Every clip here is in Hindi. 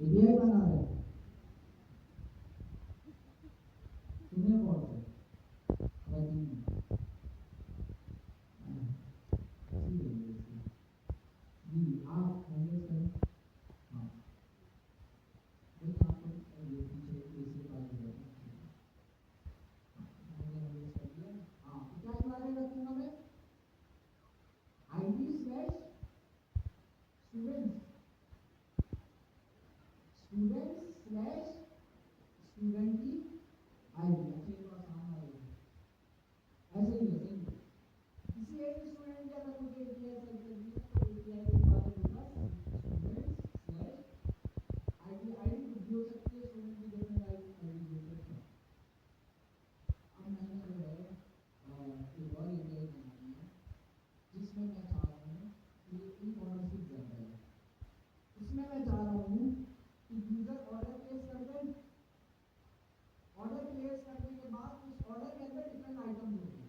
एपीआई बना रहे हैं, सुने कौन से जी आप हैंडल करें। हाँ वही आपको ये पीछे एसी वाले हैं। हाँ क्या बारे में रखूंगा मैं, ID slash students, students slash student की आईडी। अच्छा ये बात आसान है, ऐसे ही है किसी एक स्टूडेंट की अगर मुझे एपीआई सेट करनी है तो एपीआई के बाद होगा स्टूडेंट्स स्लैश आईडी। आईडी कुछ भी हो सकती है, स्टूडेंट की डिफरेंट आईडी हो सकती है। अब मैंने जो है एक और एपीआई बनानी है जिसमें मैं चाह रहा हूँ कि ई कॉमर्स की एग्जाम्पल है, इसमें मैं चाह रहा हूँ कि यूजर ऑर्डर प्लेस कर दें, ऑर्डर प्लेस करने के बाद उस ऑर्डर के अंदर डिफरेंट आइटम होते हैं।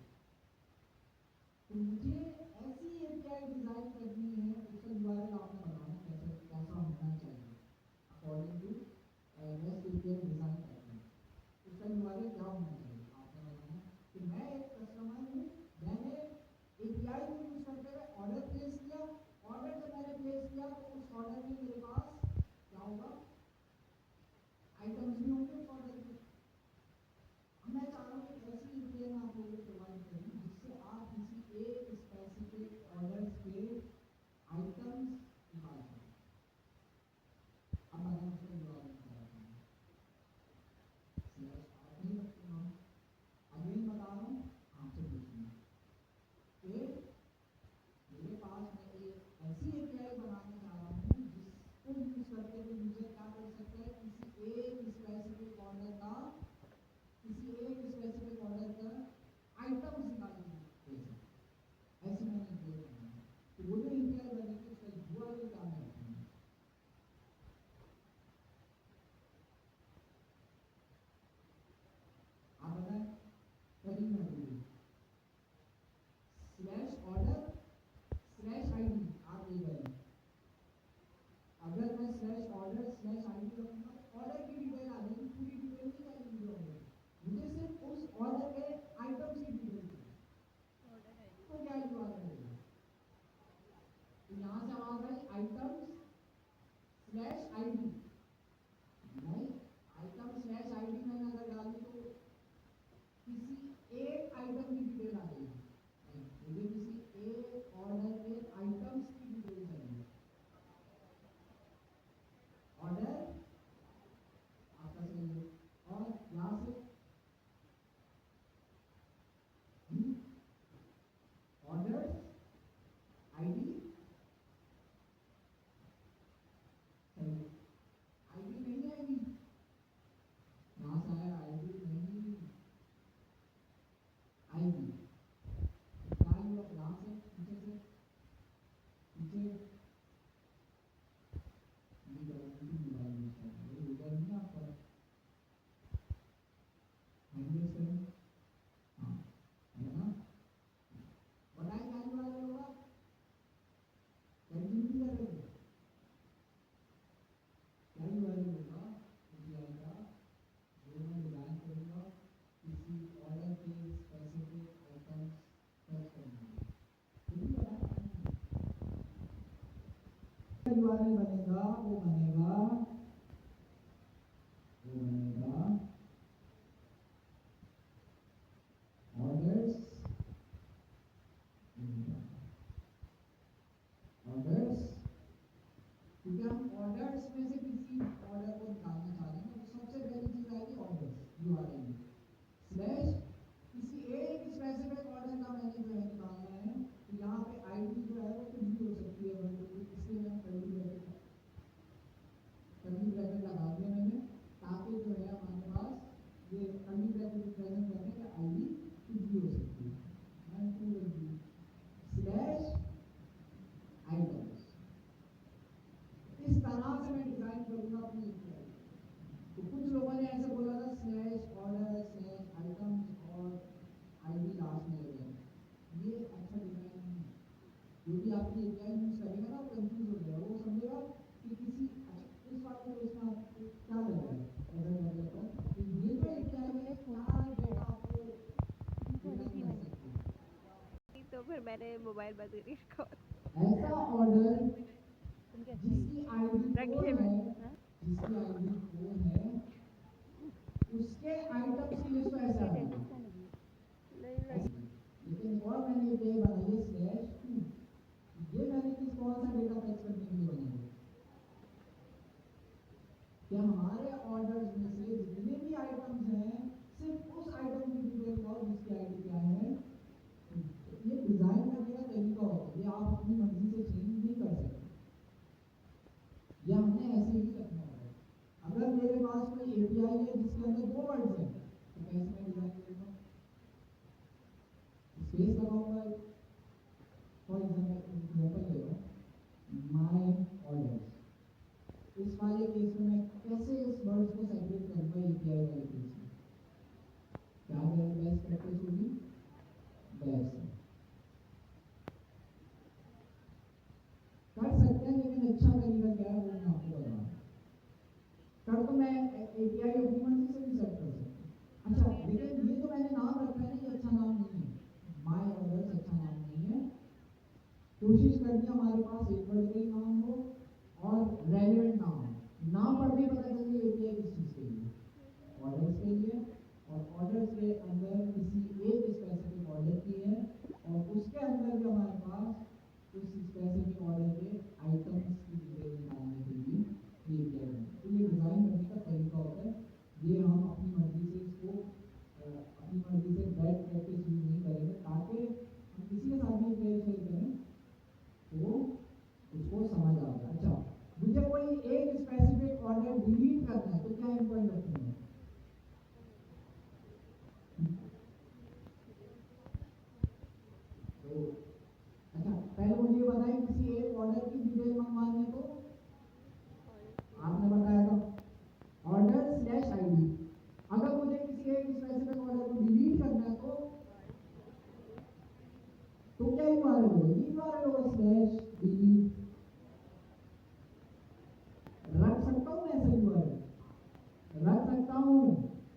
तो मुझे ऐसी एपीआई डिजाइन करनी है, उसका यूआरएल आपने बताना कैसे कैसा होना चाहिए according to REST API design करनी है, उसका यूआरएल क्या होना चाहिए आपने बताना कि मैं एक कस्टमर हूँ, मैंने एपीआई को यूज करते हुए ऑर्डर प्लेस किया, ऑर्डर जब मैंने प्लेस किया तो उस ऑर्डर में मेरे पास क्या होगा, आइटम्स भी होंगे उस ऑर्डर के। मैं चाह रहा हूँ कि ऐसी एपीआई मैं आप लोगों को प्रोवाइड करूँ जिससे आप किसी एक स्पेसिफिक ऑर्डर्स के आइटम्स निकाल सकें। अब मैं उसको यूआरएल बताता हूँ, स्लैश आप नहीं रखते हो, अगेन बता रहा हूँ आपसे पूछना कि मेरे पास मैं एक ऐसी एपीआई बनाने जा रहा हूँ जिसको यूज करते हुए यूजर क्या कर सकता है, किसी एक स्पेसिफिक ऑर्डर का आइटम्स निकालने के लिए ऐसी मैंने एपीआई बनाई है। तो वो जो एपीआई बनेगी उसका यूआरएल क्या मैं रखूँगा, आप बताएं कहीं मैं बोलूँ स्लैश ऑर्डर स्लैश आईडी। आप ये करें, अगर मैं स्लैश ऑर्डर स्लैश आईडी रखूँगा ऑर्डर की डिटेल आ जाएगी, पूरी डिटेल नहीं चाहिए मुझे ऑर्डर, मुझे सिर्फ उस ऑर्डर के आइटम्स की डिटेल चाहिए। तो क्या यूआरएल होगा, तो यहाँ से आवाज आई आइटम्स स्लैश आईडी, नहीं आइटम स्लैश आईडी मैंने अगर डाली तो किसी एक आइटम की डिटेल आ जाएगी, मुझे किसी एक ऑर्डर के आइटम्स की डिटेल चाहिए। ऑर्डर आपका सही है, और यहाँ से ऑर्डर आईडी सही, आईडी नहीं आएगी, यहाँ से आया आईडी नहीं आएगी, क्या हुआ यहाँ से पीछे नहीं आपका हैंडल्स करें, हाँ है ना, बताइए क्या यूआरएल होगा, कंटिन्यू कर रहे थे क्या यूआरएल होगा एपीआई का, जो मैं डिजाइन करूँगा किसी ऑर्डर के स्पेसिफिक आइटम्स सर्च करने के लिए यूआरएल बनेगा, वो बनेगा ऑर्डर्स क्योंकि हम ऑर्डर्स में से किसी ऑर्डर को निकालना चाह रहे हैं तो सबसे पहली चीज आएगी ऑर्डर्स यूआरएल में स्लैश किसी एक स्पेसिफिक ऑर्डर का मैंने जो है निकालना है, तो यहाँ पे आईडी जो है वो कुछ भी हो सकती है, इसलिए मैंने कर्ली ब्रैकेट लगा दिया मैंने, ताकि जो है हमारे पास ये कर्ली ब्रैकेट रिप्रेजेंट करने का आईडी कुछ भी हो सकती है, स्लैश आइटम्स। इस तरह से मैं डिजाइन करूंगा अपनी एपीआई। तो कुछ लोगों ने ऐसे बोला था स्लैश ऑर्डर स्लैश आइटम्स और आईडी लास्ट में ले जाए, ये अच्छा डिजाइन नहीं है, जो भी आपकी एपीआई यूज करेगा ना वो कंफ्यूज हो जाएगा, वो समझेगा कि किसी इस बात में इसमें मोबाइल बंद करिए इसको। ऐसा ऑर्डर जिसकी आईडी रखिए 4 मैं। है, जिसकी आईडी 4 है, उसके आइटम्स की लिस्ट ऐसे आ जाएगी। लेकिन एक और मैंने ये बनाई है /2, ये मैंने कौन सा डेटा फेच करने के लिए बनाई है कि हमारे ऑर्डर्स में से जितने भी आइटम्स हैं सिर्फ उस आइटम की डिटेल और जिसकी आईडी क्या है। ये डिजाइन करने का तरीका होता है, ये आप अपनी मर्जी से चेंज नहीं कर सकते, ये हमने ऐसे ही रखना होगा। अगर मेरे पास कोई एपीआई है जिसके अंदर 2 वर्ड्स हैं तो कैसे मैं डिजाइन करूंगा, स्पेस लगाऊंगा। फॉर एग्जांपल ले लो माय ऑर्डर्स, इस वाले केस में मैं कैसे इस वर्ड्स को सेपरेट करूंगा एपीआई वाले केस में, क्या मेरी बेस्ट प्रैक्टिस होगी, बेस्ट कर सकते हैं, लेकिन अच्छा तरीका क्या है वो मैं आपको बता रहा हूँ। कर तो मैं एपीआई अपनी मर्जी से भी सेट कर सकता हूँ। अच्छा लेकिन ये तो मैंने नाम रखा है ना, ये अच्छा नाम नहीं है, माय ऑर्डर्स अच्छा नाम नहीं है। कोशिश करनी हमारे पास एक वर्ड का ही नाम हो और रेलेवेंट नाम हो, नाम पर भी पता चले एपीआई किस चीज के लिए, ऑर्डर्स के लिए, और ऑर्डर्स के अंदर किसी एक स्पेसिफिक ऑर्डर की है और उसके अंदर भी हमारे पास उस स्पेसिफिक ऑर्डर के आइटम्स की डिटेल निकालने के लिए ये किया गया है। तो ये डिजाइन करने का तरीका होता है, ये हम अपनी मर्जी से इसको अपनी मर्जी से बैड प्रैक्टिस यूज नहीं करेंगे, ताकि हम किसी के साथ भी शेयर करें तो उसको समझ आ जाए। अच्छा मुझे कोई एक स्पेसिफिक ऑर्डर डिलीट करना है तो क्या इंपॉर्टेंट रखूंगा, तो अच्छा पहले मुझे ये बताएं किसी एक ऑर्डर की डिटेल मंगवानी है तो आपने बताया था ऑर्डर/आईडी। अगर मुझे किसी एक स्पेसिफिक ऑर्डर को डिलीट करना है तो क्या यूआरएल होगा, यूआरएल होगा /delete। रख सकता हूँ मैं ऐसा यूआरएल, रख सकता हूँ,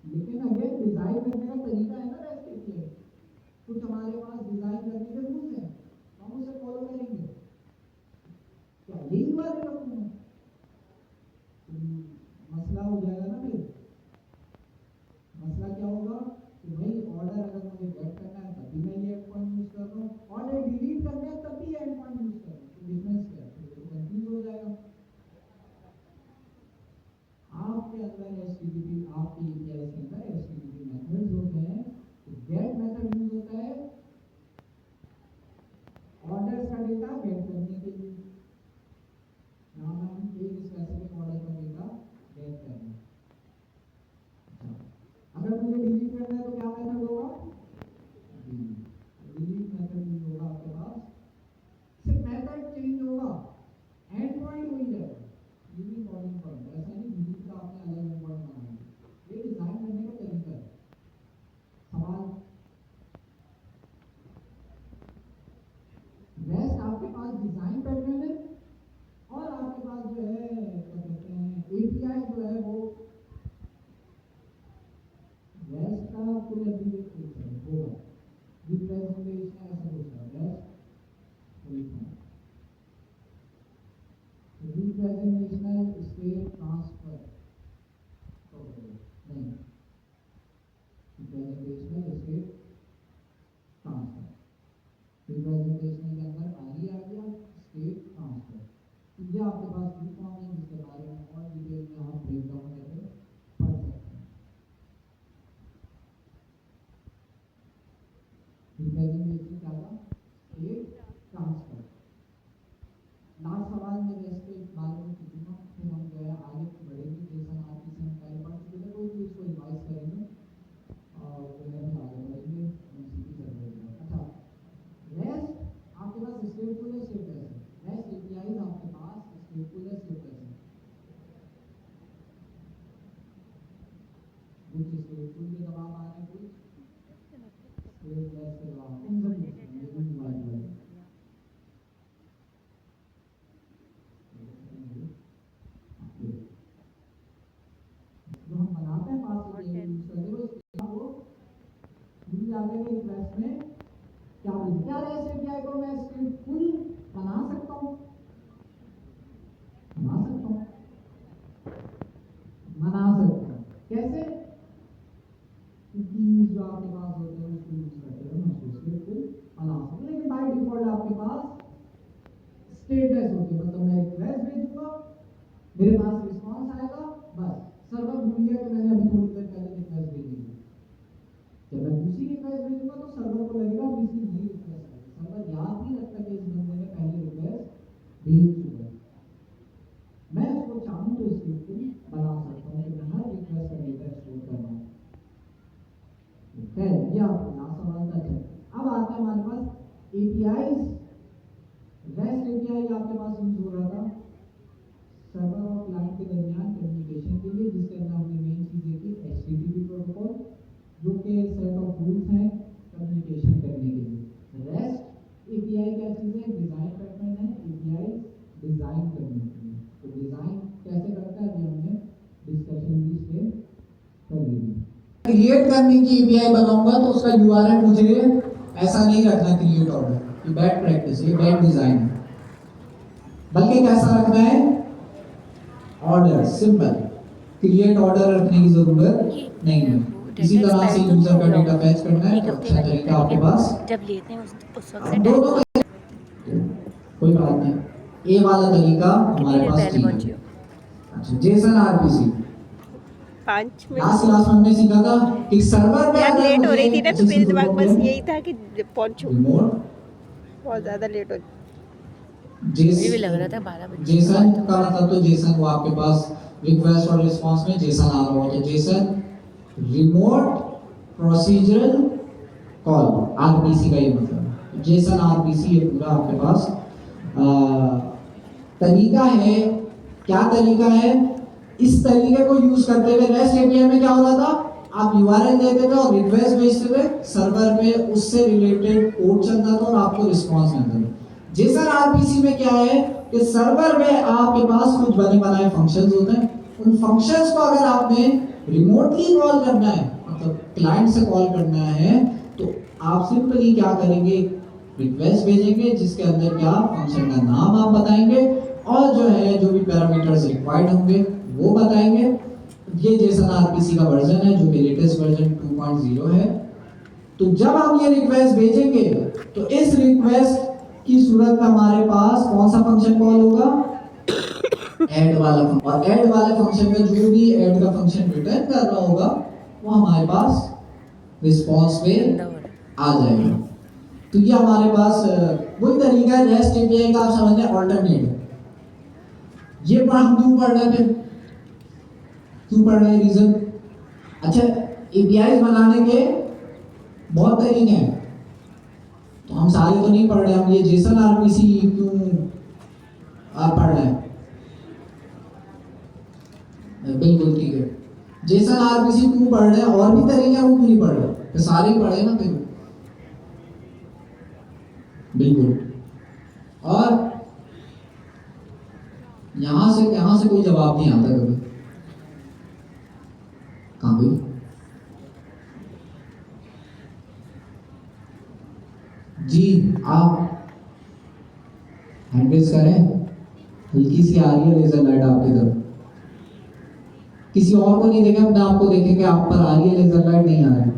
लेकिन अगेन डिजाइन करने का तरीका है ना रेस्ट एपीआई, कुछ हमारे पास डिजाइन करने के रूल्स हैं, हम उसे फॉलो करेंगे। क्या यही यूआरएल रखूंगा, मसला हो जाएगा ना फिर। मसला क्या होगा कि भाई ऑर्डर अगर मुझे गेट करना है तब भी मैं ये एंड पॉइंट यूज कर रहा हूँ, ऑर्डर डिलीट करना है तब भी एंड पॉइंट यूज कर रहा हूँ, तो डिफरेंस क्या है, तो कंफ्यूज हो जाएगा। आपके अंदर एचटीटीपी, आपके एपीआई के अंदर एचटीटीपी मेथड्स होते हैं। तो गेट मेथड यूज होता है ऑर्डर्स का डेटा गेट करने के लिए, यहाँ हम एक स्पेसिफिक ऑर्डर का डेटा गेट कर रहे हैं। अगर मुझे डिलीट करना है तो क्या मेथड होगा, डिलीट मेथड यूज होगा आपके पास, सिर्फ मेथड चेंज होगा, एंड पॉइंट वही रहेगा। ये भी इम्पोर्टेंट पॉइंट है, ऐसा नहीं डिलीट का आपने अलग एंड पॉइंट बनाना है, ये डिजाइन करने का तरीका है। सवाल रेस्ट आपके पास डिजाइन पैटर्न है और आपके पास जो है क्या कहते हैं एपीआई जो है वो रेस्ट का फुल एप्लीकेशन होगा, रिप्रेजेंटेशन ऐसा कुछ है, रेस्ट रिप्रेजेंटेशनल स्टेट ट्रांसफर नहीं, रिप्रेजेंटेशनल स्टेट ट्रांसफर, रिप्रेजेंटेशनल के अंदर आगे आ गया स्टेट ट्रांसफर। तो ये आपके पास भी फॉर्म है जिसके बारे में और डिटेल में आप ब्रेक डाउन करके पढ़ सकते हैं। रिप्रेजेंटेशन क्या था, स्टेट ट्रांसफर। लास्ट सवाल मैं इसके बारे में पूछूंगा, फिर हम जो है आगे बढ़ेंगे, जैसा आप इसे हम पहले पढ़ चुके थे कोई भी इसको रिवाइज करेंगे और फिर हम आगे बढ़ेंगे एमसीक्यू सर्वर में। अच्छा रेस्ट आपके पास स्टेटफुल है स्टेटलेस है, रेस्ट एपीआई आपके पास स्टेटफुल है स्टेटलेस है, कुछ स्टेटफुल के जवाब आ रहे हैं, कुछ स्टेटलेस के जवाब, इन सब जो हम बनाते हैं पास से यूज करके वो मिल जाते हैं रिक्वेस्ट में क्या रेस्ट एपीआई को मैं रिक्वेस्ट होती है, मतलब मैं रिक्वेस्ट भेजूंगा, मेरे पास रिस्पॉन्स आएगा, बस सर्वर भूल गया कि मैंने अभी थोड़ी देर पहले रिक्वेस्ट भेजी है। जब मैं दूसरी रिक्वेस्ट भेजूंगा तो सर्वर को लगेगा कि इसकी नई रिक्वेस्ट आई, सर्वर याद नहीं रखता कि इस बंदे ने पहले रिक्वेस्ट भेज चुका है। मैं उसको चाहूँ तो स्क्रिप्टिंग बना सकता हूँ कि मैं हर रिक्वेस्ट का डेटा स्टोर करना हूँ। खैर ये आपको लास्ट सवाल तक है। अब आता है हमारे पास एपीआईज। रेस्ट एपीआई आपके पास यूज हो रहा था सर्वर और क्लाइंट के दरमियान कम्युनिकेशन के लिए, जिसके अंदर हमने मेन चीज देखी एचटीटीपी प्रोटोकॉल, जो कि सेट ऑफ रूल्स हैं कम्युनिकेशन करने के लिए। रेस्ट एपीआई क्या चीज है? डिजाइन पैटर्न है। एपीआई डिजाइन करने के लिए, तो डिजाइन कैसे करता है ये हमने डिस्कशन भी इसमें कर ली। क्रिएट करने की एपीआई बनाऊंगा तो उसका यूआरएल मुझे ऐसा नहीं रखना क्रिएट ऑर्डर, ये बैड प्रैक्टिस है, बैड डिजाइन है, बल्कि कैसा रखना है? Order, simple. क्रिएट ऑर्डर रखने की जरूरत नहीं है। इसी तरह से यूजर का डेटा फैच करना है, तो अच्छा तरीका आपके पास जब लेते हैं उस वक्त से दोनों कोई बात नहीं, ये वाला तरीका हमारे पास ठीक है। अच्छा, Jason RPC 5 minute last class में हमने सीखा था कि सर्वर पे यार अगर लेट हो मुझे रही थी ना, तो अच्छे मेरे से दिमाग देखो बस कि यही था कि पहुंचूं, रिमोट बहुत ज़्यादा लेट हो। मुझे भी लग रहा था 12 बजे जेसन का मतलब, तो जेसन वो आपके पास रिक्वेस्ट और रिस्पांस में जेसन आ रहा हो, तो Jason remote procedural call, RPC का ये मतलब जेसन आरपीसी, ये पूरा आपके पास तरीका है। क्या तरीका है? इस तरीके को यूज करते हुए रेस्ट एपीआई में क्या हो रहा था, आप यूआरएल देते थे और रिक्वेस्ट भेजते थे, सर्वर पे उससे रिलेटेड कोड चलता था और आपको रिस्पांस मिलता था। जेसन आरपीसी में क्या है कि सर्वर में आपके पास कुछ बने बनाए फंक्शंस होते हैं, उन फंक्शंस को अगर आपने रिमोटली कॉल करना है, मतलब क्लाइंट से कॉल करना है, तो आप सिंपली क्या करेंगे, रिक्वेस्ट भेजेंगे जिसके अंदर क्या फंक्शन का नाम आप बताएंगे और जो है जो भी पैरामीटर्स रिक्वायर्ड होंगे वो बताएंगे। ये जेसन आरपीसी का वर्जन है जो कि लेटेस्ट वर्जन 2.0 है। तो जब हम ये रिक्वेस्ट भेजेंगे तो इस रिक्वेस्ट की सूरत में हमारे पास कौन सा फंक्शन कॉल होगा? ऐड वाला फंक्शन, और ऐड वाले फंक्शन में जो भी ऐड का फंक्शन रिटर्न कर रहा होगा वो हमारे पास रिस्पांस में आ जाएगा। तो ये हमारे पास वही तरीका है रेस्ट एपीआई का, आप समझ लें ऑल्टरनेट। ये पर हम क्यों पढ़ रहे थे, क्यों पढ़ रहे हैं, रीजन। अच्छा, एपीआई बनाने के बहुत तरीके हैं, तो हम सारे तो नहीं पढ़ रहे, हम ये जेसन आरपीसी क्यों पढ़ रहे हैं? बिल्कुल ठीक है, जेसन आरपीसी क्यों पढ़ रहे हैं, और भी तरीके हैं वो क्यों नहीं पढ़ रहे, तो सारे ही पढ़े ना फिर। बिल्कुल, और यहां से कोई जवाब नहीं आता कभी। कहां गई? जी आप हैंड रेज करें, हल्की सी आ रही है लेजर लाइट आपकी तरफ। किसी और को नहीं देखें, अपने आप को देखें कि आप पर आ रही है लेजर लाइट, नहीं आ रही।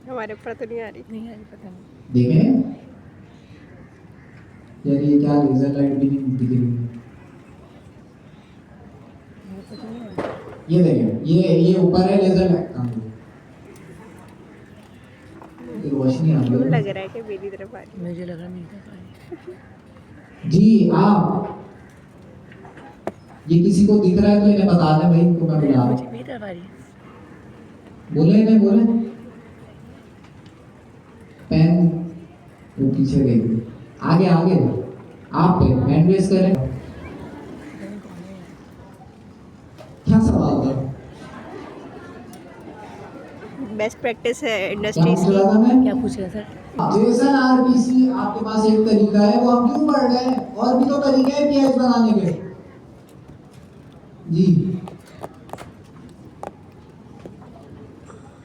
हमारे ऊपर तो नहीं आ रही, पता नहीं। देखें यार, ये क्या लेजर लाइट भी नहीं दिख रही है। ये देखें, ये ऊपर है लेजर लाइट, कहां गई? ये रोशनी आ क्यों रही लग है। रहा है कि मेरी तरफ आ रही है? मुझे लग रहा मेरी तरफ आ रही है। जी आप, ये किसी को दिख रहा है तो इन्हें बता दें भाई, इनको मैं बुला रहा हूं। मुझे मेरी तरफ आ रही है। बोले इन्हें, बोले पेन वो पीछे गई, आगे आगे आप पे हैंड रेज करें। क्या सवाल था? बेस्ट प्रैक्टिस है क्या इंडस्ट्रीज पूछ रहा था मैं? क्या पूछ रहा सर? जेसन आरपीसी आपके पास एक तरीका है, वो हम क्यों पढ़ रहे हैं, और भी तो तरीके हैं पीएच बनाने के। जी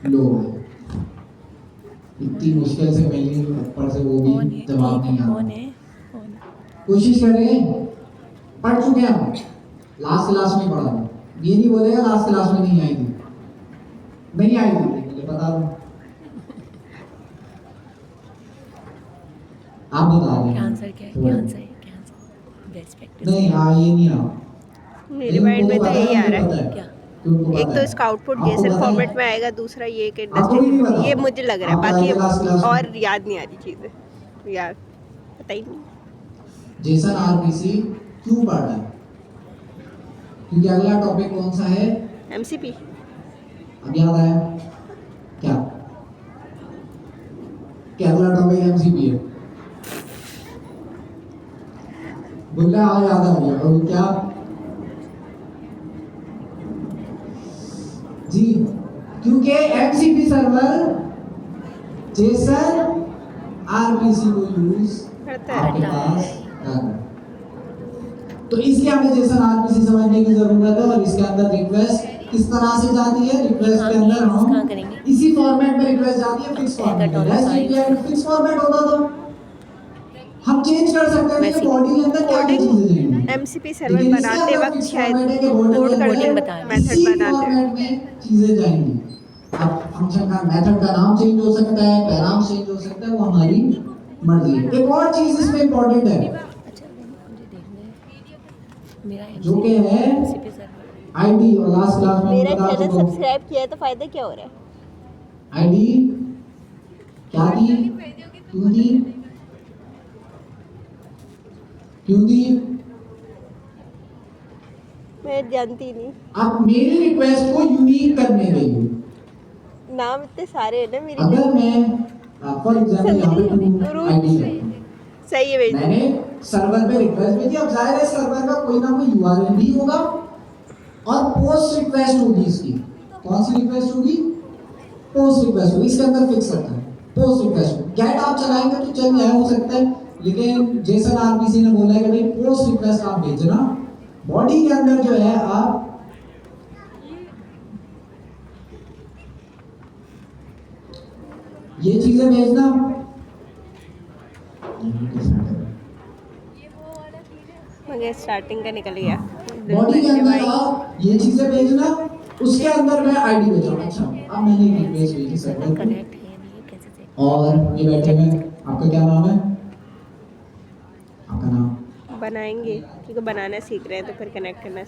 लो, इतनी मुश्किल से मिली, ऊपर से वो भी जवाब नहीं आता। कोशिश करें, पढ़ चुके हैं हम, लास्ट क्लास में पढ़ा था, ये नहीं बोलेगा लास्ट क्लास में नहीं आई थी, नहीं आई थी मुझे बता दूं, आप बता दें आंसर क्या है, क्या आंसर है, क्या आंसर? नहीं ये नहीं आ मेरे माइंड में तो यही आ रहा है। क्या? एक तो इसका आउटपुट जेसन फॉर्मेट में आएगा, दूसरा ये एक इंडस्ट्री, ये मुझे लग रहा है, बाकी और याद नहीं आ रही चीज़ें यार, पता ही नहीं। जेसन आरपीसी क्यों पढ़ा है? क्योंकि अगला टॉपिक कौन सा है? एमसीपी। अब याद आया क्या? क्या अगला टॉपिक एमसीपी है? बोल रहा याद आ गया। और क्या जी? क्योंकि एमसीपी सर्वर जेसन आरपीसी को यूज करता आपके है। पास कर रहा है। तो इसलिए हमें जेसन आरपीसी समझने की जरूरत है। और इसके अंदर रिक्वेस्ट किस तरह से जाती है? रिक्वेस्ट के अंदर हम इसी फॉर्मेट में रिक्वेस्ट जाती है, फिक्स फॉर्मेट में। जैसे फिक्स फॉर्मेट होता तो हम चेंज कर सकते हैं कि बॉडी के अंदर क्या क्या चीजें जाएंगी। एमसीपी सर्वर बनाते वक्त शायद कोड कर कोडिंग बताया। मेथड बनाते फॉर्मेट में चीजें जाएंगी। अब फंक्शन का मेथड का नाम चेंज हो सकता है, पैराम चेंज हो सकता है, वो हमारी मर्जी है। एक और चीज इसमें इंपॉर्टेंट है अच्छा मुझे देखना है मेरा जो कि है एमसीपी सर्वर। आईडी। और लास्ट क्लास में मेरा बता चैनल चुका हूं सब्सक्राइब किया है तो फायदा क्या हो रहा है? आईडी क्या थी, क्यों दी? मैं जानती नहीं, आप मेरी रिक्वेस्ट को यूनिक करने देंगे। नाम इतने सारे हैं ना मेरी। अगर मैं फॉर एग्जांपल यहाँ पे टू आईडी है, सही है भेज। मैंने सर्वर पे रिक्वेस्ट भेजी। अब जाहिर है सर्वर का कोई ना कोई यूआरएल भी होगा और पोस्ट रिक्वेस्ट होगी इसकी। कौन सी रिक्वेस्ट होगी? पोस्ट रिक्वेस्ट होगी। इसके अंदर फिक्स रहता है पोस्ट रिक्वेस्ट। गेट आप चलाएंगे तो चल जाए हो सकता है, लेकिन जेसन आरपीसी ने बोला है कि भाई पोस्ट रिक्वेस्ट आप भेजना। बॉडी के अंदर जो है आप ये चीजें भेजना। मगर स्टार्टिंग का निकल गया। बॉडी के अंदर आप ये चीजें भेजना, उसके अंदर मैं आईडी भेजूंगा। अच्छा अब मैंने एक रिक्वेस्ट भेजी सर्वर को कनेक्ट है नहीं कैसे से? और ये बैठे हैं। आपका क्या नाम है? आपका नाम बनाएंगे क्योंकि बनाना सीख रहे हैं तो फिर कनेक्ट करना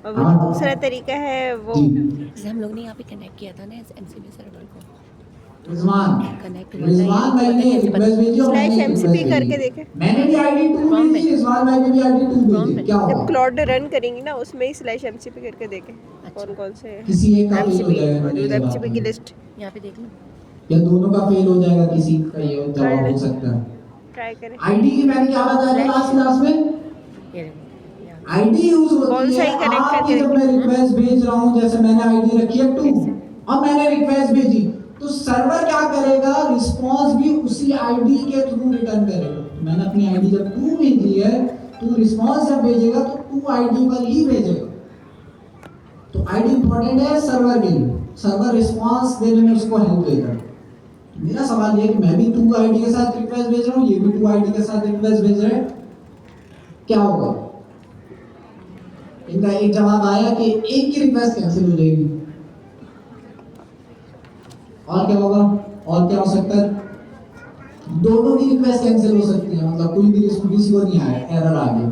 और हाँ। दूसरा तरीका है वो जी जैसे हम लोग ने यहाँ पे कनेक्ट किया था ना एमसीपी सर्वर को, रिजवान कनेक्ट रिजवान भाई ने रिक्वेस्ट भेजी और मैंने स्लैश रिक्वेस्ट एमसीपी करके भेजी। देखे। मैंने भी आईडी 2 भेजी, रिजवान भाई ने भी आईडी 2 भेजी। क्या जब होगा? क्लाउड रन करेंगी ना उसमें ही स्लैश एमसीपी करके देखे कौन कौन से हैं। किसी एक का फेल हो एमसीपी जाएगा मौजूद मेरे एमसीपी की जवाब में। लिस्ट यहाँ पे देख लो। या दोनों का फेल हो जाएगा, किसी का ये जवाब हो सकता है। ट्राई करें। आईडी की मैंने क्या बताया था लास्ट क्लास में? ये देखो यहाँ। आईडी यूज कौन होती सा है ही connect आपकी करके जब मैं रिक्वेस्ट भेज रहा हूं। जैसे मैंने आईडी रखी है 2 और मैंने रिक्वेस्ट भेजी तो सर्वर क्या करेगा? रिस्पांस भी उसी आईडी के थ्रू रिटर्न करेगा। तो मैंने अपनी आईडी जब 2 भेजी है तो रिस्पांस जब भेजेगा तो 2 आईडी पर ही भेजेगा। तो आईडी इंपॉर्टेंट है सर्वर के लिए। सर्वर रिस्पांस देने में उसको हेल्प देगा। मेरा सवाल ये है कि मैं भी 2 आईडी के साथ रिक्वेस्ट भेज रहा हूं, ये भी 2 आईडी के साथ रिक्वेस्ट भेज रहे हैं, क्या होगा? इनका एक जवाब आया कि एक की रिक्वेस्ट कैंसिल हो जाएगी। और क्या होगा? और क्या हो सकता है? दोनों की रिक्वेस्ट कैंसिल हो सकती है। मतलब कोई भी किसी को नहीं आया, एरर आ गया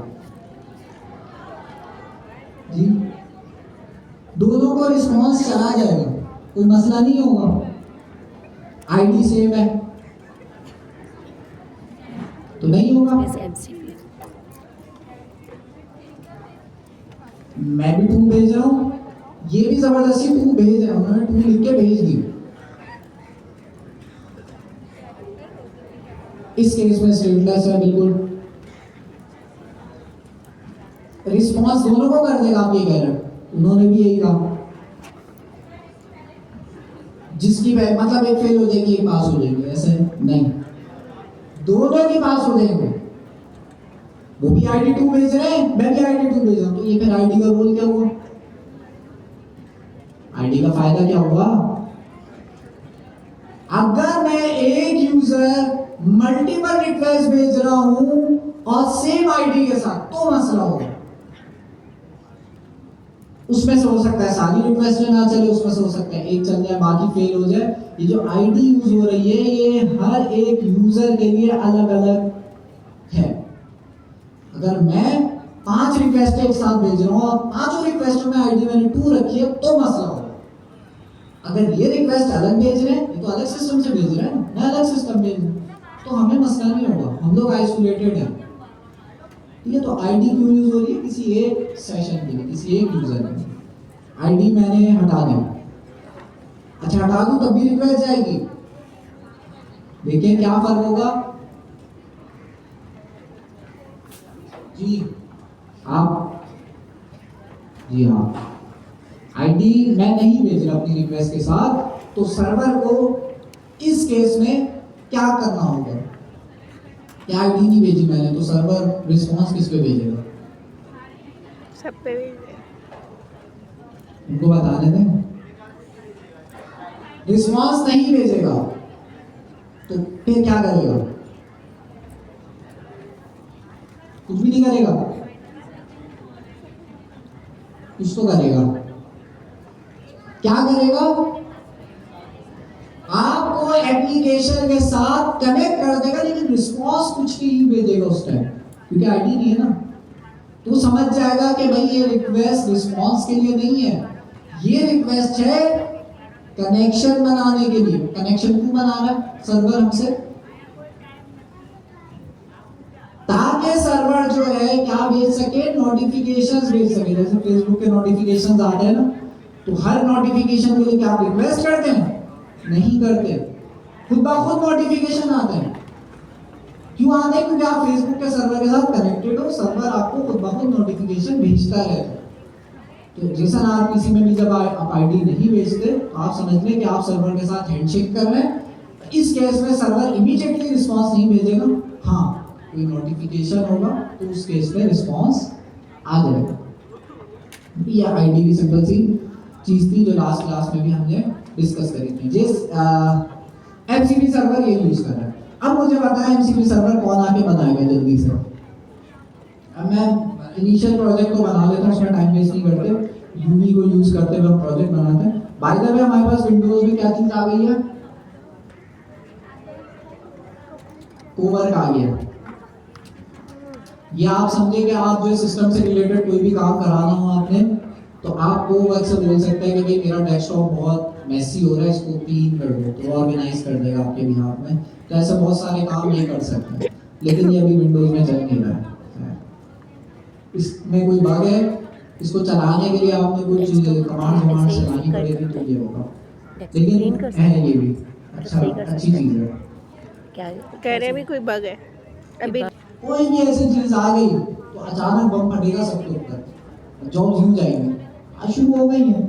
जी, दोनों को रिस्पांस चला जाएगा, कोई मसला नहीं होगा। आईडी सेम है तो नहीं होगा। जैसे एमसीपी मैं भी 2 भेज रहा हूं, ये भी जबरदस्ती 2 भेज रहा हूं। मैंने 2 लिख के भेज दी। इस केस में स्टेटलेस है बिल्कुल। रिस्पांस दोनों को कर देगा। आप ये कह रहे हैं, उन्होंने भी यही कहा। जिसकी मतलब एक फेल हो जाएगी एक पास हो जाएगी, ऐसे नहीं, दोनों की पास हो जाएंगे। वो भी आईडी 2 भेज रहे हैं, मैं भी आईडी 2 भेज रहा हूं। तो ये फिर आईडी का रोल क्या हुआ? आईडी का फायदा क्या हुआ? अगर मैं एक यूजर मल्टीपल रिक्वेस्ट भेज रहा हूं और सेम आईडी के साथ तो मसला होगा। उसमें से हो सकता है सारी रिक्वेस्ट ना चले, उसमें से हो सकता है एक चल जाए बाकी फेल हो जाए। ये जो आईडी यूज हो रही है ये हर एक यूजर के लिए अलग अलग है। अगर मैं 5 रिक्वेस्ट एक साथ भेज रहा हूँ और 5 रिक्वेस्टों में आईडी मैंने 2 रखी है तो मसला होगा। अगर ये रिक्वेस्ट अलग भेज रहे हैं, ये तो अलग सिस्टम से भेज रहे हैं ना, मैं अलग सिस्टम भेज रहा हूँ, तो हमें मसला नहीं होगा, हम लोग आइसोलेटेड हैं। ठीक है, तो आईडी क्यों यूज हो रही है? किसी एक सेशन के लिए, किसी एक यूजर के लिए। आईडी मैंने हटा दी, अच्छा हटा दूं तब भी रिक्वेस्ट जाएगी। देखिए क्या फर्क होगा जी, आप जी हाँ, आईडी मैं नहीं भेज रहा अपनी रिक्वेस्ट के साथ, तो सर्वर को इस केस में क्या करना होगा? क्या आईडी नहीं भेजी मैंने तो सर्वर रिस्पांस किस पे भेजेगा? सब पे भेज उनको बताने दें। रिस्पांस नहीं भेजेगा तो फिर क्या करेगा? कुछ भी नहीं करेगा, कुछ तो करेगा। क्या करेगा? आपको एप्लीकेशन के साथ कनेक्ट कर देगा, लेकिन रिस्पांस कुछ नहीं भेजेगा उस टाइम, क्योंकि आईडी नहीं है ना। तो समझ जाएगा कि भाई ये रिक्वेस्ट रिस्पांस के लिए नहीं है, ये रिक्वेस्ट है कनेक्शन बनाने के लिए। कनेक्शन क्यों बना रहा है सर्वर हमसे? ताकि सर्वर जो है क्या भेज सके? नोटिफिकेशंस भेज सके। जैसे फेसबुक के नोटिफिकेशंस आते हैं ना, तो हर नोटिफिकेशन के लिए क्या आप रिक्वेस्ट करते हैं? नहीं करते, खुद ब खुद नोटिफिकेशन आते हैं। क्यों आते हैं? क्योंकि आप फेसबुक के सर्वर के साथ कनेक्टेड हो, सर्वर आपको खुद ब खुद नोटिफिकेशन भेजता रहता है। तो जैसा आरपीसी में भी जब आप आईडी नहीं भेजते, आप समझ लें कि आप सर्वर के साथ हैंडशेक कर रहे हैं। इस केस में सर्वर इमीडिएटली रिस्पांस नहीं भेजेगा, हाँ कोई नोटिफिकेशन होगा तो उस केस में रिस्पांस आ जाएगा। ये आईडी की सिंपल सी चीज थी जो लास्ट क्लास में भी हमने डिस्कस करी थी। जिस एमसीपी सर्वर ये यूज कर रहा है। अब मुझे बताएं एमसीपी सर्वर कौन आके बनाएगा जल्दी से? अब मैं इनिशियल प्रोजेक्ट तो बना लेता हूं, उसमें टाइम वेस्ट नहीं करते, यूवी को यूज करते हुए हम प्रोजेक्ट बनाते हैं। बाय द वे हमारे पास विंडोज में क्या चीज आ गई है? कोवर्क आ गया। ये आप समझे कि आप जो सिस्टम से रिलेटेड कोई भी काम कराना हो आपने, तो आप कोवर्क से बोल सकते हैं कि भाई मेरा डेस्कटॉप बहुत मेसी हो रहा है, इसको क्लीन कर दो, तो ऑर्गेनाइज कर देगा आपके बिहाफ में। तो ऐसे बहुत सारे काम ये कर सकते हैं, लेकिन ये अभी विंडोज में चल नहीं रहा है। इसमें कोई बग है, इसको चलाने के लिए आपने कुछ कमांड चलानी पड़ेगी तो ये होगा, लेकिन है ये भी अच्छी चीज है। क्या कह रहे हैं? भी कोई बग है अभी? कोई भी ऐसी चीज आ गई तो अचानक बम फटेगा सबके ऊपर, जॉब यूं जाएंगे। आज शुरू हो गई है,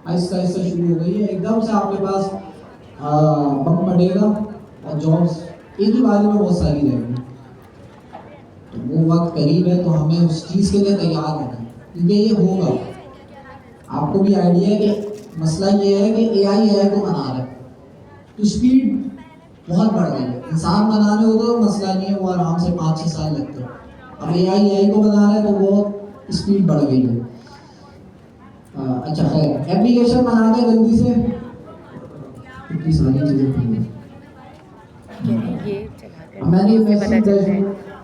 आहिस्ता आहिस्ता शुरू हो गई है, एकदम से आपके पास बम फटेगा और जॉब्स एक ही बारी में बहुत सारी रहेंगी। तो वो वक्त करीब है, तो हमें उस चीज के लिए तैयार होना है, क्योंकि ये होगा। आपको भी आइडिया है कि मसला ये है कि एआई को बना रहा है, तो स्पीड बहुत बढ़ गई है। इंसान बनाने हो तो मसला नहीं है, वो आराम से 5-6 साल लगते हैं। अब एआई को बना रहा है तो वो स्पीड बढ़ गई है। अच्छा खैर, एप्लीकेशन बनाते हैं जल्दी से, इतनी सारी चीजें थी। ये मैंने पता चलता है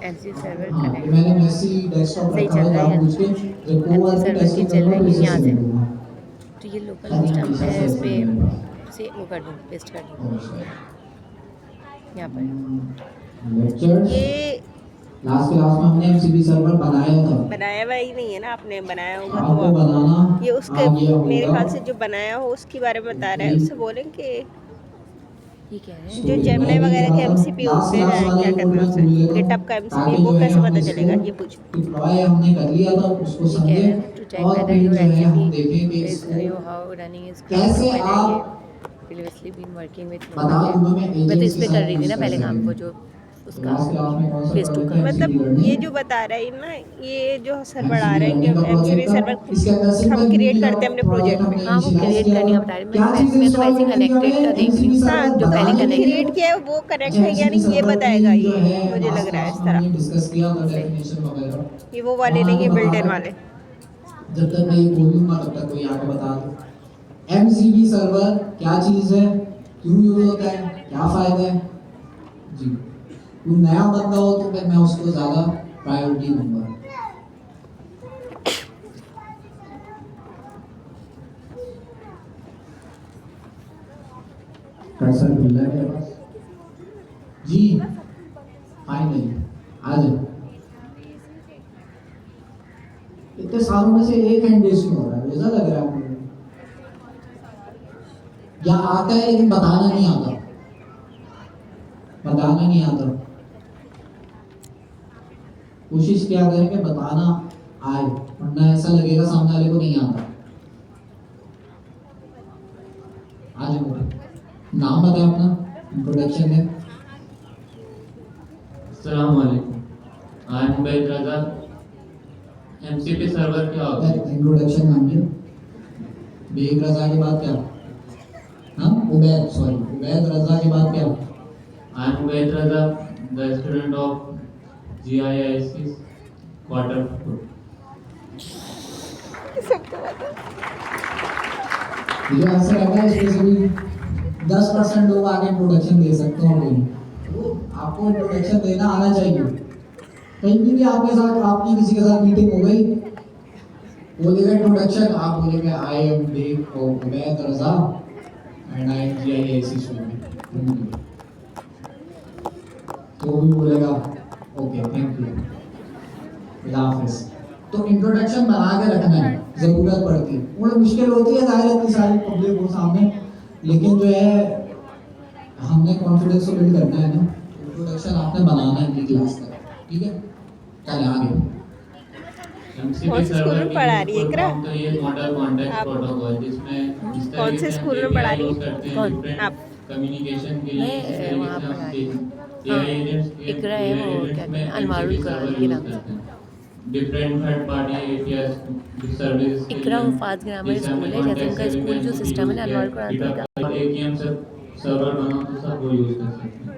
एमसी सर्वर कनेक्ट मैंने मेसी डेस्कटॉप सही रखा चल है, रहा है। आप उसके जब कोवर्क सर्वर टेस्ट की चल करूंगा तो रही है इसे यहाँ से, समझूंगा। तो ये लोकल सिस्टम है, इस पे से वो कर दूँ, पेस्ट कर दूँ यहाँ पर। लेक्चर ये लास्ट क्लास में हमने एमसीपी सर्वर बनाया था। बनाया हुआ ही नहीं है ना, आपने बनाया होगा आपको तो बनाना ये उसके आ गया होगा। मेरे ख्याल से जो बनाया हो उसके बारे में बता रहा है। उससे बोलें कि ये क्या है? जो जेमिनी वगैरह के एमसीपी होते हैं, क्या कहते हैं उसे, गिटहब का एमसीपी, वो कैसे पता चलेगा ये पूछ। डिप्लॉय हमने कर लिया था, उसको ये कह रहे हैं समझे टू चेक और वेदर फिर योर जो है हम एक्टिविटी देखें कि इज इसको यू हाउ रनिंग इज कैसे आप प्रीवियसली बीन वर्किंग विद बता दूं। मैं तो इस पे कर रही थी ना पहले काम, वो जो उसका लास्ट क्लास में कौन सा फेस टू प्रोजेक्ट का है? मतलब ये जो बता रहा है ना, ये जो सर्वर आ रहा है कि एमसीपी सर्वर हम क्रिएट करते हैं अपने प्रोजेक्ट में। हाँ वो क्रिएट करनी बता रही मैं तो वैसे कनेक्टेड का देख रही हूँ, हाँ, जो पहले जो कनेक्ट क्रिएट किया है वो कनेक्ट है या नहीं ये बताएगा। ये मुझे लग रहा है इस तरह, डिस्कस किया था डेफिनेशन वगैरह। ये वो वाले नहीं है बिल्ट इन वाले। जब तक मैं ये बोलूंगा तब तक कोई आके बता दो एमसीपी सर्वर क्या चीज है, क्यों यूज होता है, क्या फायदा है जी। कोई नया बंदा हो तो फिर मैं उसको ज्यादा प्रायोरिटी दूंगा। कर्सर मिल रहा है मेरे पास जी, फाइनली आ जाओ। इतने सालों में से एक हैंड रेस क्यों हो रहा है, ऐसा लग रहा है आपको? या आता है लेकिन बताना नहीं आता, बताना नहीं आता। कोशिश क्या करें कि बताना आए, वरना ऐसा लगेगा सामने वाले को नहीं आता। आ जाओ, नाम बताएं अपना, इंट्रोडक्शन दें। अस्सलाम वालेकुम, I am Ubaid Raza. MCP server क्या होता है? इंट्रोडक्शन मांगिए। बेग रजा के बाद क्या? हाँ उबैद, सॉरी उबैद रजा के बाद क्या? I am Ubaid Raza, the student of GIIC quarter 4। मुझे ऐसा लग रहा है स्पेशली 10% लोग आगे इंट्रोडक्शन दे सकते हो कोई, तो आपको इंट्रोडक्शन देना आना चाहिए। कहीं भी आपके साथ, आपकी किसी के साथ मीटिंग हो गई, बोलेगा इंट्रोडक्शन, आप बोलेंगे I am Beg Ubaid Raza and I am GIIC student, तो भी बोलेगा ओके थैंक यू, अल्लाह हाफिज़। तो इंट्रोडक्शन बना के रखना है, जरूरत पड़ती है, थोड़ी मुश्किल होती है जाहिर है, इतनी सारी पब्लिक हो सामने, लेकिन जो है हमने कॉन्फिडेंस को बिल्ड करना है ना, इंट्रोडक्शन आपने बनाना है अपनी क्लास तक, ठीक है? चले आगे। एमसीपी सर्वर में पढ़ा रही है इकरा? तो ये मॉडल कॉन्टेक्स्ट प्रोटोकॉल, जिसमें जिस कौन से तरीके स्कूल में API पढ़ा रही यूज है? करते हैं कौन? डिफरेंट आप? कम्युनिकेशन के लिए, मैं इसी तरीके वहाँ से हम पढ़ा रही हूँ। AI हाँ, एजेंट्स के इकरा है वो, क्या कहते हैं, अनवारुल कुरान के नाम से। Different third party APIs service इकरा वो फास्ट ग्रामर स्कूल है, जैसे उनका स्कूल जो सिस्टम है ना अनवारुल कुरान का। एक ही हम सब सर्वर बनाओ तो सब वो यूज कर सकते हैं।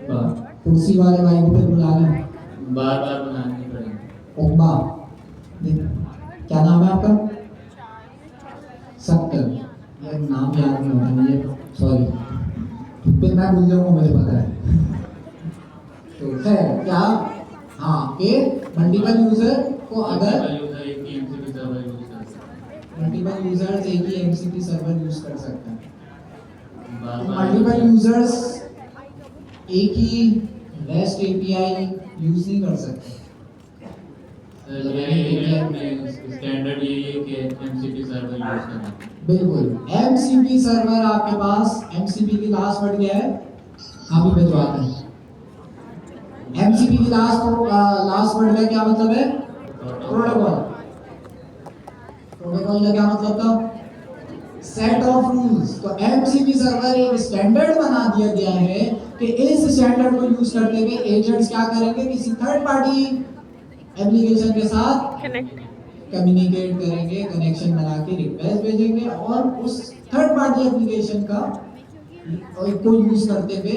कुर्सी वाले भाई को फिर बुला लें, बार बार बनाने नहीं पड़ेगा। उम्मा, क्या नाम है आपका? सक्कर, ये नाम याद नहीं होता मुझे, सॉरी, फिर मैं भूल जाऊंगा, मुझे पता है। तो खैर क्या, हाँ कि मल्टीपल यूजर को अगर मल्टीपल यूजर्स एक ही MCP सर्वर यूज कर सकते हैं, मल्टीपल यूजर्स एक ही REST API यूज नहीं कर सकते। स्टैंडर्ड यही है कि MCP सर्वर यूज करना। बिल्कुल, MCP सर्वर आपके पास, MCP की लास्ट वर्ड क्या है? आप ही भिजवाते हैं। MCP की लास्ट वर्ड का क्या मतलब है? प्रोटोकॉल। प्रोटोकॉल का क्या मतलब था? Set of rules. तो MCP सर्वर एक स्टैंडर्ड बना दिया गया है कि इस स्टैंडर्ड को यूज करते हुए एजेंट्स क्या करेंगे, किसी थर्ड पार्टी एप्लीकेशन के साथ कम्युनिकेट करेंगे, कनेक्शन बना के रिक्वेस्ट भेजेंगे और उस थर्ड पार्टी एप्लीकेशन का को यूज करते हुए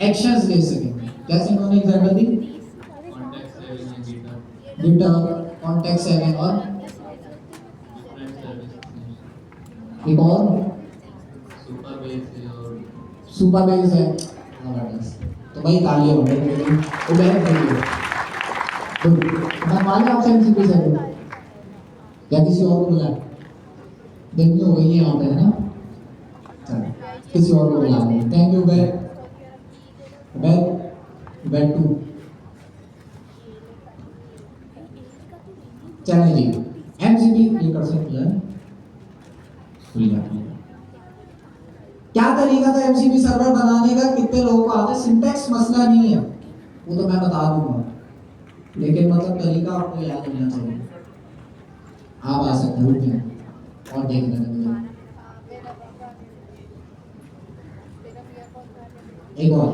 एक्शंस ले सकेंगे। जैसे उन्होंने एग्जांपल दी, GitHub, कॉन्टेक्स्ट सेविंग और एक और सुपरबेस है। तो भाई तालियां हो गई, उबैद भाई मैं माने आपसे MCP सर्वर या किसी और को बुला, देखनी हो गई है यहाँ पे, है ना? चलो किसी और को बुला लेंगे। Thank you Ubaid, Ubaid 2। चलिए जी, MCP ये कर सकते हैं, क्या तरीका था MCP सर्वर बनाने का, कितने लोगों को आता है? सिंटैक्स मसला नहीं है, वो तो मैं बता दूंगा, लेकिन मतलब तरीका आपको याद होना चाहिए। आप आ सकते हो और देख लेना। एक और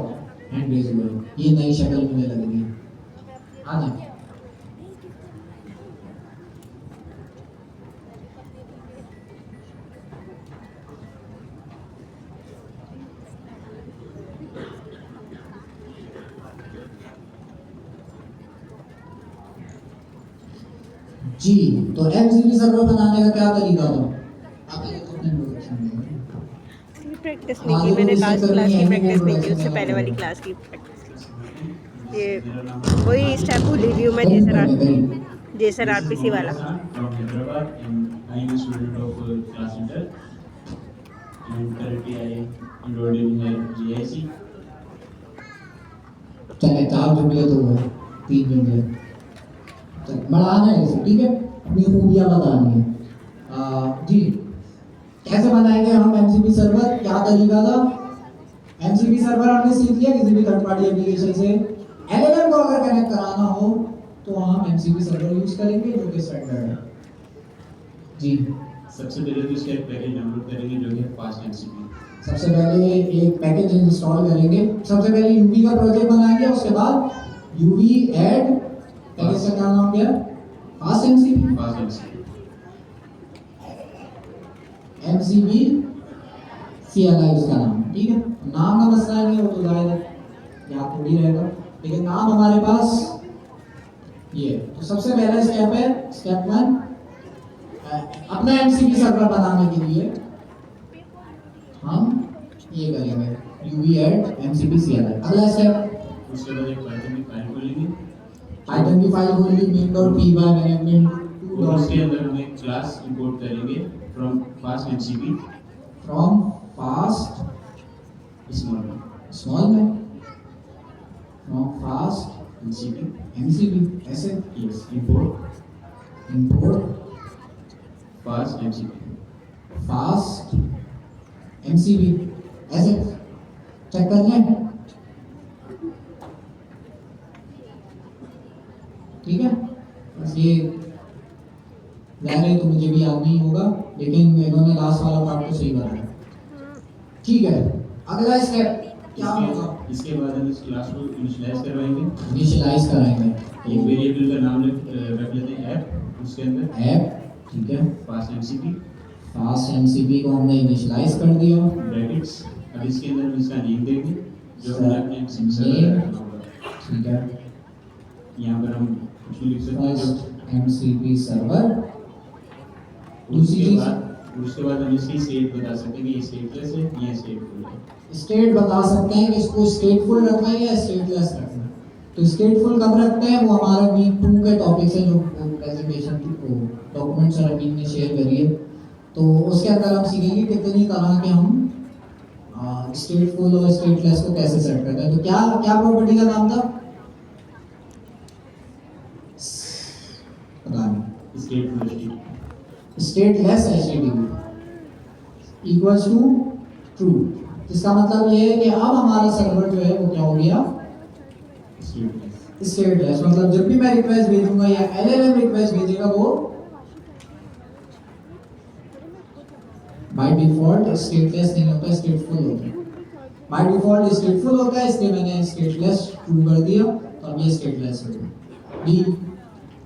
हैंड रेज हुआ, ये नई शक्ल मुझे लग रही है, आ जाए। जी, तो MCP सर्वर बनाने का क्या तरीका था? आप ये तो अपने इंट्रोडक्शन में प्रैक्टिस नहीं की मैंने, लास्ट क्लास की प्रैक्टिस नहीं की, उससे पहले वाली क्लास की प्रैक्टिस की। ये वही स्टेप रिव्यू में जैसे RPC वाला। and currently I enrolled in GIC. चले 4 जुमले तो हुए, 3 जुमले। चल बढ़ाना है इसे, ठीक है? अपनी खूबियाँ बतानी है। जी कैसे बनाएंगे हम MCP सर्वर, क्या तरीका था? MCP सर्वर हमने सीख लिया किसी भी थर्ड पार्टी एप्लीकेशन से। LLM को अगर कनेक्ट कराना हो तो हम MCP सर्वर यूज करेंगे जो कि स्टैंडर्ड है। जी सबसे पहले तो इसका एक पैकेज डाउनलोड करेंगे जो है फास्ट MCP। सबसे पहले एक पैकेज इंस्टॉल करेंगे। सबसे पहले यूवी का प्रोजेक्ट बनाएंगे, उसके बाद यूवी ऐड पैकेज का क्या नाम क्या है? Fast MCP। Fast MCP MCP CLI उसका नाम, ठीक है? नाम का मसला नहीं है, वो तो जाहिर है याद थोड़ी रहेगा, लेकिन नाम हमारे पास ये है। तो सबसे पहला स्टेप है, स्टेप 1 अपना MCP सर्वर बनाने के लिए हम ये करेंगे यूवी ऐड MCP CLI। अगला स्टेप, उसके बाद एक पाइथन की फाइल खोलेंगे पाइथन की फाइल खोलेंगे main.py management और उसके अंदर हम एक क्लास इंपोर्ट करेंगे from fast MCP from fast small में फ्रॉम फास्ट MCP ऐसे यस इंपोर्ट फास्ट MCP ऐसे चेक कर लें, ठीक है? बस ये जाने तो मुझे भी याद नहीं होगा, लेकिन इन्होंने लास्ट वाला पार्ट तो सही बताया, ठीक है? अगला स्टेप क्या होगा? इसके बाद हम इस क्लास को इनिशियलाइज करवाएंगे। इनिशियलाइज कराएंगे, एक वेरिएबल का नाम रख लेते हैं ऐप, उसके अंदर ऐप, ठीक है? फास्ट MCP को हमने इनिशियलाइज कर दिया, ब्रैकेट्स। अब इसके अंदर हम इसका नेम देंगे जो हमने अपने MCP सर्वर में रखा होगा, ठीक है? यहाँ पर हम कुछ भी लिख सकते हैं फर्स्ट MCP सर्वर। उसके बाद हम इसकी स्टेट बता सकते हैं कि ये स्टेटलेस है या स्टेटफुल है। स्टेट बता सकते हैं कि इसको स्टेटफुल रखना है या स्टेटलेस रखना है। तो स्टेटफुल कब रखते हैं, वो हमारा वीक 2 के टॉपिक से जो प्रेजेंटेशन की डॉक्यूमेंट सर अमीन ने शेयर करी है, तो उसके अंदर हम सीखेंगे कितनी तरह के हम स्टेटफुल और स्टेटलेस को कैसे सेट करते हैं। तो क्या क्या प्रॉपर्टी का नाम था? पता नहीं, stateful stateless HTTP equals to true. इसका मतलब ये है कि अब हमारा सर्वर जो है वो क्या हो गया? स्टेटलेस। मतलब जब भी मैं रिक्वेस्ट भेजूंगा या LLM रिक्वेस्ट भेजेगा वो बाय डिफॉल्ट स्टेटलेस नहीं होता, स्टेटफुल होता है। बाय डिफॉल्ट स्टेटफुल होता है, इसलिए मैंने स्टेटलेस ट्रू कर दिया, तो अब ये स्टेटलेस हो गया।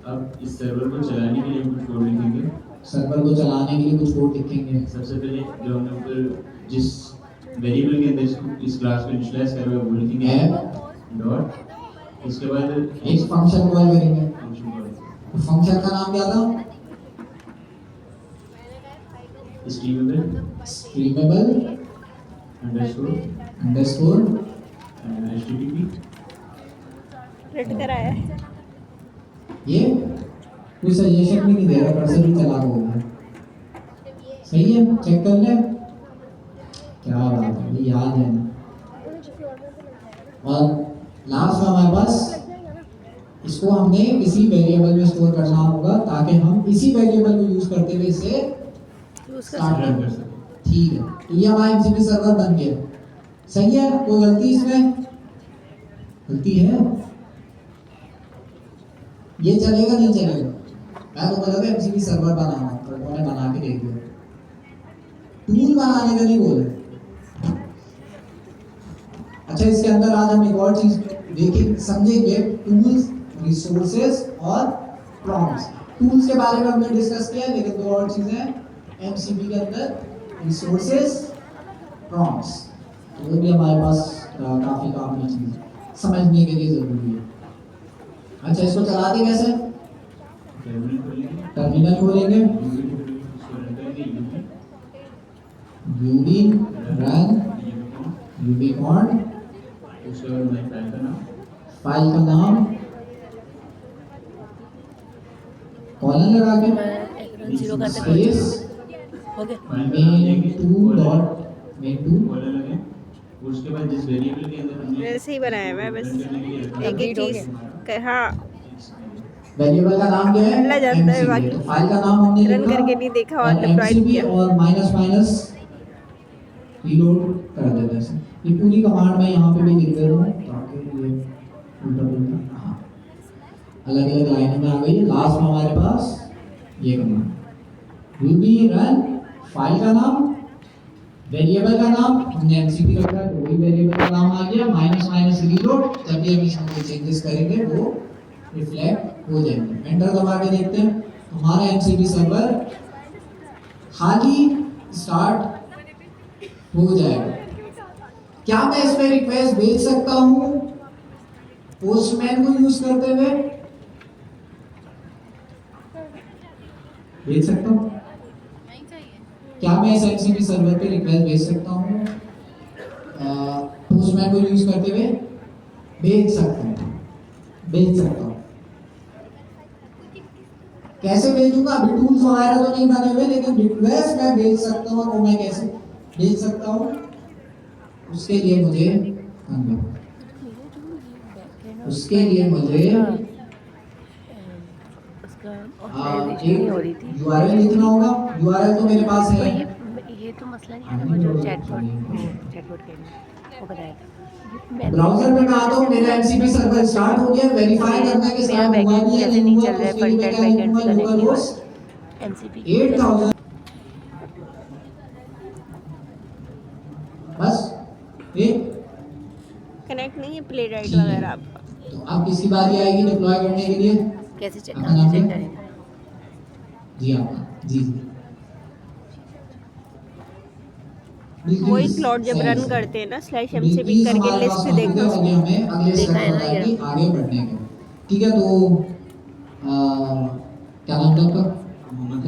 अब इस सर्वर को चलाने के लिए हम कुछ कोड लिखेंगे। सर्वर को चलाने के लिए कुछ कोड लिखेंगे। सबसे पहले जो हमने ऊपर जिस वेरिएबल के अंदर इस क्लास को इनिशियलाइज कर रहे हैं वो लिखेंगे ऐप डॉट, इसके बाद एक फंक्शन कॉल करेंगे। तो फंक्शन का नाम क्या था? स्ट्रीमेबल अंडरस्कोर HTTP। रेड कराया है। ये कोई सजेशन भी नहीं दे रहा, कर्सर भी चला होगा, सही है? चेक कर ले, क्या बात है, ये याद है ना? और लास्ट में हमारे पास इसको हमने किसी वेरिएबल में स्टोर करना होगा ताकि हम इसी वेरिएबल को यूज करते हुए इसे स्टार्ट कर सकें, ठीक है? तो ये हमारा MCP सर्वर बन गया, सही है? कोई गलती इसमें? गलती है? ये चलेगा नहीं चलेगा? मैं तो बोला था MCP सर्वर बनाना, तो उन्होंने बना के दे दिया। टूल बनाने का नहीं बोले। अच्छा, इसके अंदर आज हम एक और चीज देखें समझेंगे, टूल्स, रिसोर्सेज और प्रॉम्प्ट्स। टूल्स के बारे में हमने डिस्कस किया, लेकिन दो और चीजें MCP के अंदर, रिसोर्सेज, प्रॉम्प्ट्स, तो वो भी हमारे पास काफी काम की चीज समझने के लिए जरूरी है। अच्छा, इसको चलाते कैसे? टर्मिनल खोलेंगे, यूवी रन यूनिकॉर्न, फाइल का नाम कॉलन लगा के मैं 1 0 करते स्पेस हो गया। main2.py मेन टू बोलने लगे। उसके बाद जिस वेरिएबल के अंदर हमने वैसे ही बनाया हुआ है बस return करने के लिए रखा एक एक Complete हो चीज़ हाँ वेरिएबल का नाम क्या है? अल्लाह जानता है MCB। बाकी। तो फाइल का नाम हमने रन लिखा करके नहीं देखा और और डिप्लॉय MCB किया। और माइनस माइनस रीलोड कर देते हैं। ये पूरी कमांड मैं यहाँ पे भी लिख दे रहा हूँ ताकि ये उल्टा पुल्टा हाँ अलग अलग लाइनों में आ गई है। लास्ट में हमारे पास ये command will be run file का नाम वेरिएबल का नाम हमने MCB रखा है तो वही वेरिएबल का नाम आ गया माइनस माइनस रीलोड। जब भी हम इसमें कोई चेंजेस करेंगे वो रिफ्लेक्ट हो जाएंगे। एंटर दबा के देखते हैं हमारा MCB सर्वर खाली स्टार्ट हो जाएगा। क्या मैं इसमें रिक्वेस्ट भेज सकता हूँ पोस्टमैन को यूज करते हुए? भेज सकता हूँ? क्या मैं इस MCB सर्वर पे रिक्वेस्ट भेज सकता हूँ पोस्टमैन को यूज करते हुए? भेज सकता हूँ, भेज सकता हूँ। कैसे भेजूंगा? अभी टूल्स वगैरह तो नहीं बने हुए लेकिन रिक्वेस्ट मैं भेज सकता हूँ। वो मैं कैसे भेज सकता हूँ? उसके लिए मुझे उसका एक नहीं हो रही थी URL लिखना होगा। URL तो मेरे पास तो है। ये तो मसला नहीं है ना, वो जो चैटबॉट कह रही वो बताया था। ब्राउज़र में मैं आता हूँ, मेरा MCB सर्वर स्टार्ट हो गया। वेरीफाई करना कि मेरा स्टार्ट हुआ बैकएंड भी है जैसे नहीं नहीं हुआ चल तो रहा है, उसके लिए मैं फ्रंट क्या एंड बैकएंड लिखूंगा? से कनेक्ट नहीं local हुआ host MCP 8000 बस ठीक। कनेक्ट नहीं है प्ले राइट ठीक है। वगैरह आपका। तो अब किसकी बारी आएगी डिप्लॉय करने के लिए? कैसे चेक अपना नाम है? करेंगे? जी आपका जी वही क्लाउड जब रन करते हैं ना /MCB करके लिस्ट देखो उसमें। हमें अगले देखा स्टेप है ना बताएगी ये? आगे बढ़ने के। ठीक है तो क्या नाम था आपका?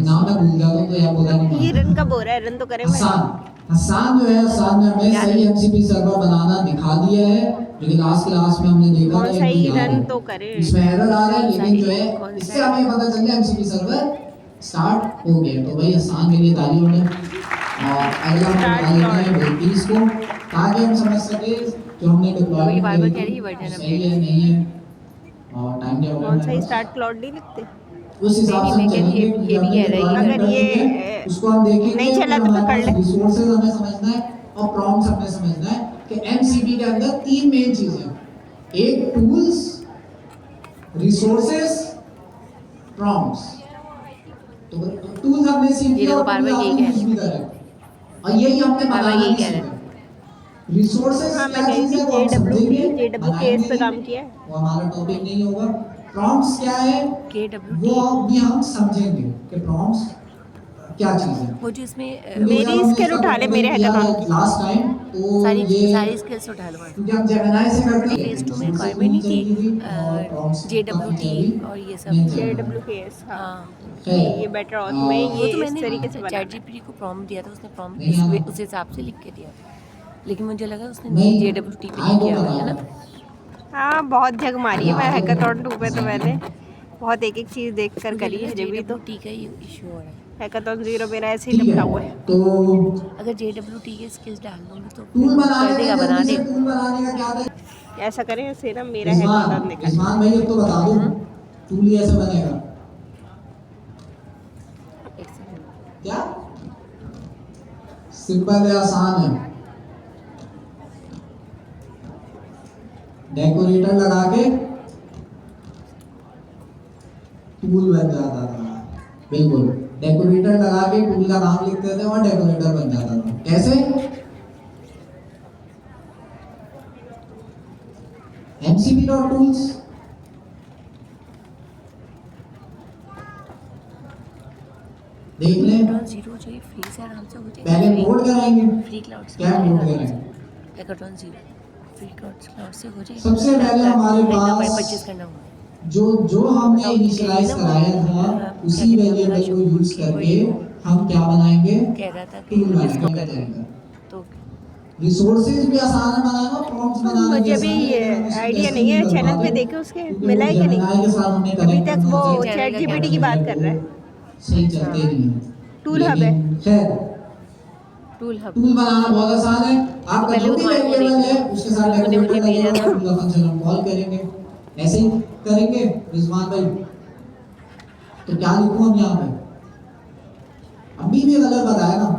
नाम मैं भूल जाता हूँ तो यार बोला नहीं। ये रन कब हो रहा है? रन तो करें मैं। हसान जो है हसान ने हमें सही MCB सर्वर बनाना दिखा दिया है लेकिन लास्ट में हमने देखा कौन है सही कि यार रन तो करे। इसमें एरर आ रहा है लेकिन जो है कौन सा इससे हमें पता चल गया MCB सर्वर स्टार्ट हो गया। तो भाई हसान के लिए ताली होने और अगला हम बताएंगे वेटिंग्स को ताकि हम समझ सके जो हमने डिप्लॉयमेंट बार-बार कह रही है वर्जन सही है नहीं है और टाइम टेबल कौन सा स्टार्ट क्लाउड नहीं लिखते? उस हिसाब से हम नहीं, चलेंगे। ये भी कह रहा है कि अगर ये उसको हम देखेंगे नहीं चला तो फिर कर ले। रिसोर्सेज हमें समझना है और प्रॉम्प्ट्स हमें समझना है कि MCB के अंदर तीन मेन चीजें हैं। एक टूल्स, रिसोर्सेज, प्रॉम्प्ट्स। तो टूल्स हमने सीख लिया और बार-बार यही कह यूज भी करें और यही हमने बार-बार बनाना यही भी कह रहे सीखा। हैं। रिसोर्सेज हाँ मैं क्या कह रही चीज थी है वो हम समझेंगे, JWKS पे काम किया है। वो हमारा टॉपिक नहीं होगा। प्रॉम्प्ट्स क्या है वो भी हम समझेंगे कि प्रॉम्प्ट्स क्या चीज है। वो जो इसमें मेरी स्किल उठा ले मेरे हैकाथॉन की। लास्ट टाइम तो सारी स्किल्स उठा लो। क्योंकि हम जेमिनाई से करते हैं फेस 2 में रिक्वायरमेंट नहीं थी JWT और ये सब JWKS हाँ हाँ ये बेटर ऑथ में वो ये तो इस मैंने तरीके से बना ChatGPT को प्रॉम्प्ट दिया था, उसने प्रॉम्प्ट नहीं आना। उस हिसाब से लिख के दिया था, लेकिन मुझे लगा उसने नहीं JWT पे नहीं किया हुआ है ना। हाँ बहुत जग मारी है मैं हैकाथॉन 2 पे तो मैंने बहुत एक चीज देख कर करी है जब भी तो JWT का इशू हो रहा है। हैकाथॉन 0 मेरा ऐसे ही ठीक निपटा है हुआ है। तो अगर JWT के स्किल्स डाल दूंगी तो टूल कर बनाने देगा, का बना जल्दी दे। से टूल बनाने का क्या है? ऐसा करें इससे ना मेरा हैकाथॉन निकल इस्मान भाई अब तो बता दो टूल ही ऐसे बनेगा एक सेकंड। क्या? सिंपल है आसान है। डेकोरेटर लगा के टूल बन जाता था। बिल्कुल डेकोरेटर लगा के टूल का नाम लिखते थे और डेकोरेटर बन जाता था। कैसे? MCB.tools देख लें। हैकाथॉन 0 जो ये फ्री से आराम से हो जाएगा। पहले नोट कराएंगे फ्री क्लाउड से क्या हो नोट जाएगा। कराएंगे? हैकाथॉन 0 फ्री क्लाउड से हो जाएगा। सबसे पहले हमारे पास परचेज करना होगा। जो हमने इनिशियलाइज कराया था उसी वेरिएबल को यूज करके हम क्या बनाएंगे? कह रहा था कि टूल इसको बनाएंगे कर तरीका। तो रिसोर्सेज भी आसान है बनाना, प्रॉम्प्ट्स बनाना भी मुझे आसान भी है, ये लेकिन हम उसको आइडिया कैसे नहीं है। कर चैनल पा पे रहे? देखे उसके क्योंकि मिला है वो कि नहीं जेमिनाई के साथ हमने अभी कनेक्ट तक करना वो चाहिए। चैनल का क्या ChatGPT की बात कर रहा है। सही चलते नहीं है। टूल हब है। लेकिन खैर टूल हब टूल बनाना बहुत आसान है। आपका पहले जो वो भी तुम्हारे को वेरिएबल देखना है उसके साथ तूने मुझे डेकोरेटर भेजा लगेगा, था। टूल का फंक्शन हम कॉल करेंगे। ऐसे ही करेंगे रिजवान भाई। तो क्या लिखूं हम यहाँ पे? अभी भी गलत बताया ना,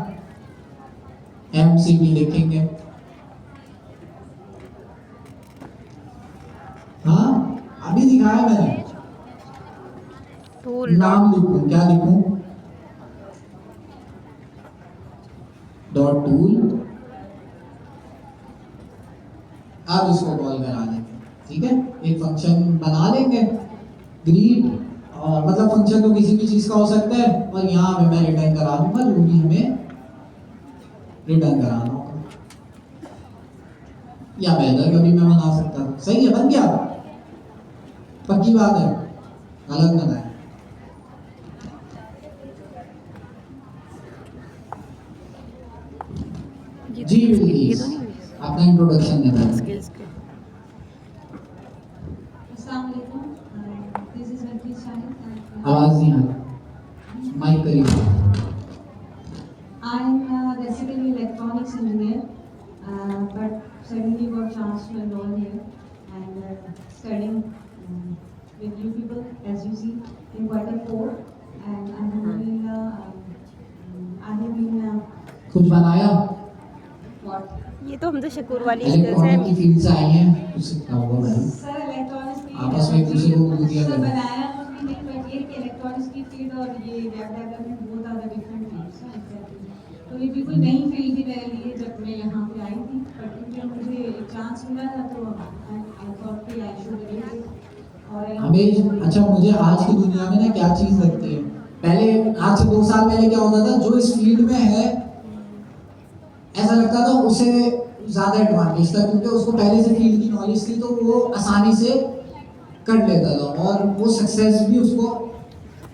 MCP लिखेंगे। हाँ अभी दिखाया मैंने। टूल नाम लिखूं, क्या लिखूं? Dot tool. अब इसको कॉल करा लेंगे, ठीक है। एक फंक्शन बना लेंगे ग्रीट, और मतलब फंक्शन तो किसी भी चीज का हो सकता है, और यहाँ पे मैं रिटर्न करा दूंगा जो भी हमें रिटर्न कराना होगा, या वेदर का भी मैं बना सकता हूँ। सही है, बन गया। पक्की बात है, गलत ना है। जी ये बिल्कुल, तो नहीं अपना इंट्रोडक्शन देना है। स्किल्स के Assalamualaikum. This is Ranjit Shahid. आवाज नहीं आ रही, माइक करीब। I'm basically electronics engineer, but suddenly got chance to enroll here and studying with you people, as you see, in quarter 4. And alhamdulillah, I have been कुछ बनाया? what? ये तो हमसे शकूर वाली स्किल्स इलेक्ट्रॉनिक की हैं। फील्ड से आई हैं, कुछ क्या हुआ भाई? सर इलेक्ट्रॉनिक्स की आपस में एक दूसरे को बोल दिया सर करें। बनाया कुछ भी नहीं, बट ये कि इलेक्ट्रॉनिक्स की फील्ड और ये वेब डेवलपमेंट बहुत ज़्यादा डिफरेंट फील्ड्स हैं एग्जैक्टली। तो ये बिल्कुल नई फील्ड थी मेरे लिए जब मैं यहाँ पे आई थी, बट क्योंकि मुझे एक चांस मिला था तो आई थॉट कि आई शुड रीड इट। और हमें अच्छा, मुझे आज की दुनिया में ना क्या चीज लगती है, पहले आज से 2 साल पहले क्या होता था, जो इस फील्ड में है ऐसा लगता था उसे ज्यादा एडवांटेज था, क्योंकि उसको पहले से फील्ड की नॉलेज थी, तो वो आसानी से कर लेता था, और वो सक्सेस भी उसको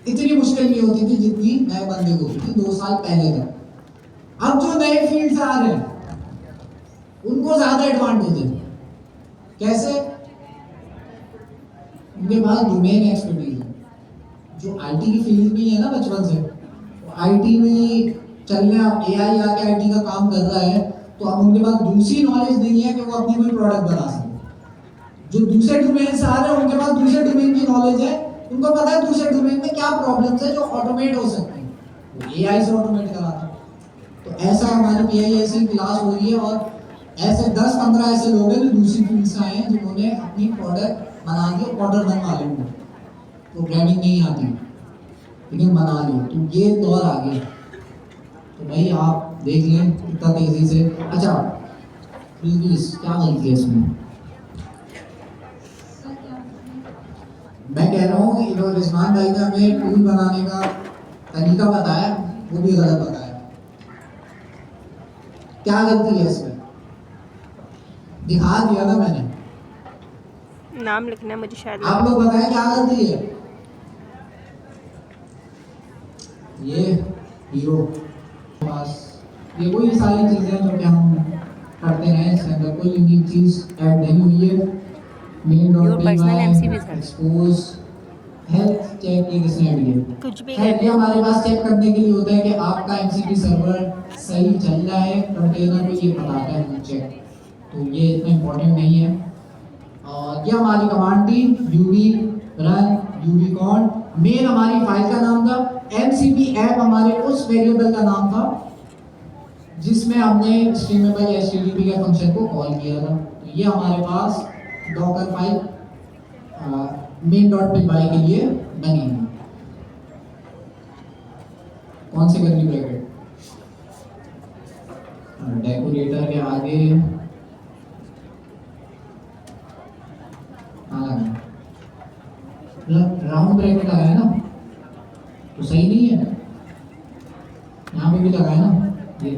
इतनी मुश्किल नहीं होती थी जितनी नए बंदे को होती थी 2 साल पहले तक। अब जो नए फील्ड से आ रहे हैं उनको ज्यादा एडवांटेज है। कैसे? उनके पास डोमेन एक्सपर्टीज है। जो आईटी की फील्ड में ही है ना बचपन से, आईटी में चलने, अब एआई आके आईटी का काम कर रहा है, तो अब उनके पास दूसरी नॉलेज नहीं है कि वो अपनी कोई प्रोडक्ट बना सके। जो दूसरे डोमेन से आ रहे हैं उनके पास दूसरे डोमेन की नॉलेज है, उनको पता है दूसरे डोमेन में क्या प्रॉब्लम्स है जो ऑटोमेट हो सकते हैं, वो एआई से ऑटोमेट कराते हैं। तो ऐसा हमारी पीआईएससी क्लास हो रही है, और ऐसे 10-15 ऐसे लोग हैं जो दूसरी फील्ड से आए हैं जिन्होंने अपनी प्रोडक्ट बना दी, कोडर बन वाले हैं, प्रोग्रामिंग नहीं आती लेकिन बना ली, तो ये दौर आ गया। तो भाई आप देख लें कितना तेजी से। अच्छा प्लीज क्या गलती है इसमें? सर क्या मैं कह रहा हूँ जो रिजवान भाई ने हमें टूल बनाने का तरीका बताया वो भी गलत बताया। क्या गलती है इसमें? दिखा दिया ना मैंने, नाम लिखना है मुझे शायद। आप लोग बताएं क्या गलती है? ये हीरो पास ये वही सारी चीजें जो कि हम करते रहे, इसके अंदर कोई यूनिक चीज ऐड नहीं हुई है। Main Your dot personal MCP sir. Expose health check ये किसने ऐड किया? कुछ भी खैर, ये हमारे पास चेक करने के लिए होता है कि आपका MCP सर्वर सही चल रहा है, कंटेनर को ये बताता है चेक, तो ये इतना इम्पोर्टेंट नहीं है। और ये हमारी कमांड थी UV run UV con. Main हमारी फाइल का नाम था, MCP ऐप हमारे उस वेरिएबल का नाम था जिसमें हमने स्ट्रीमेबल HTTP के फंक्शन को कॉल किया था। तो ये हमारे पास डॉकर फाइल main.py के लिए बनी है। कौन से करली ब्रैकेट? डेकोरेटर के आगे राउंड ब्रैकेट लगाया ना, तो सही नहीं है, यहाँ पे भी लगाया ना। ये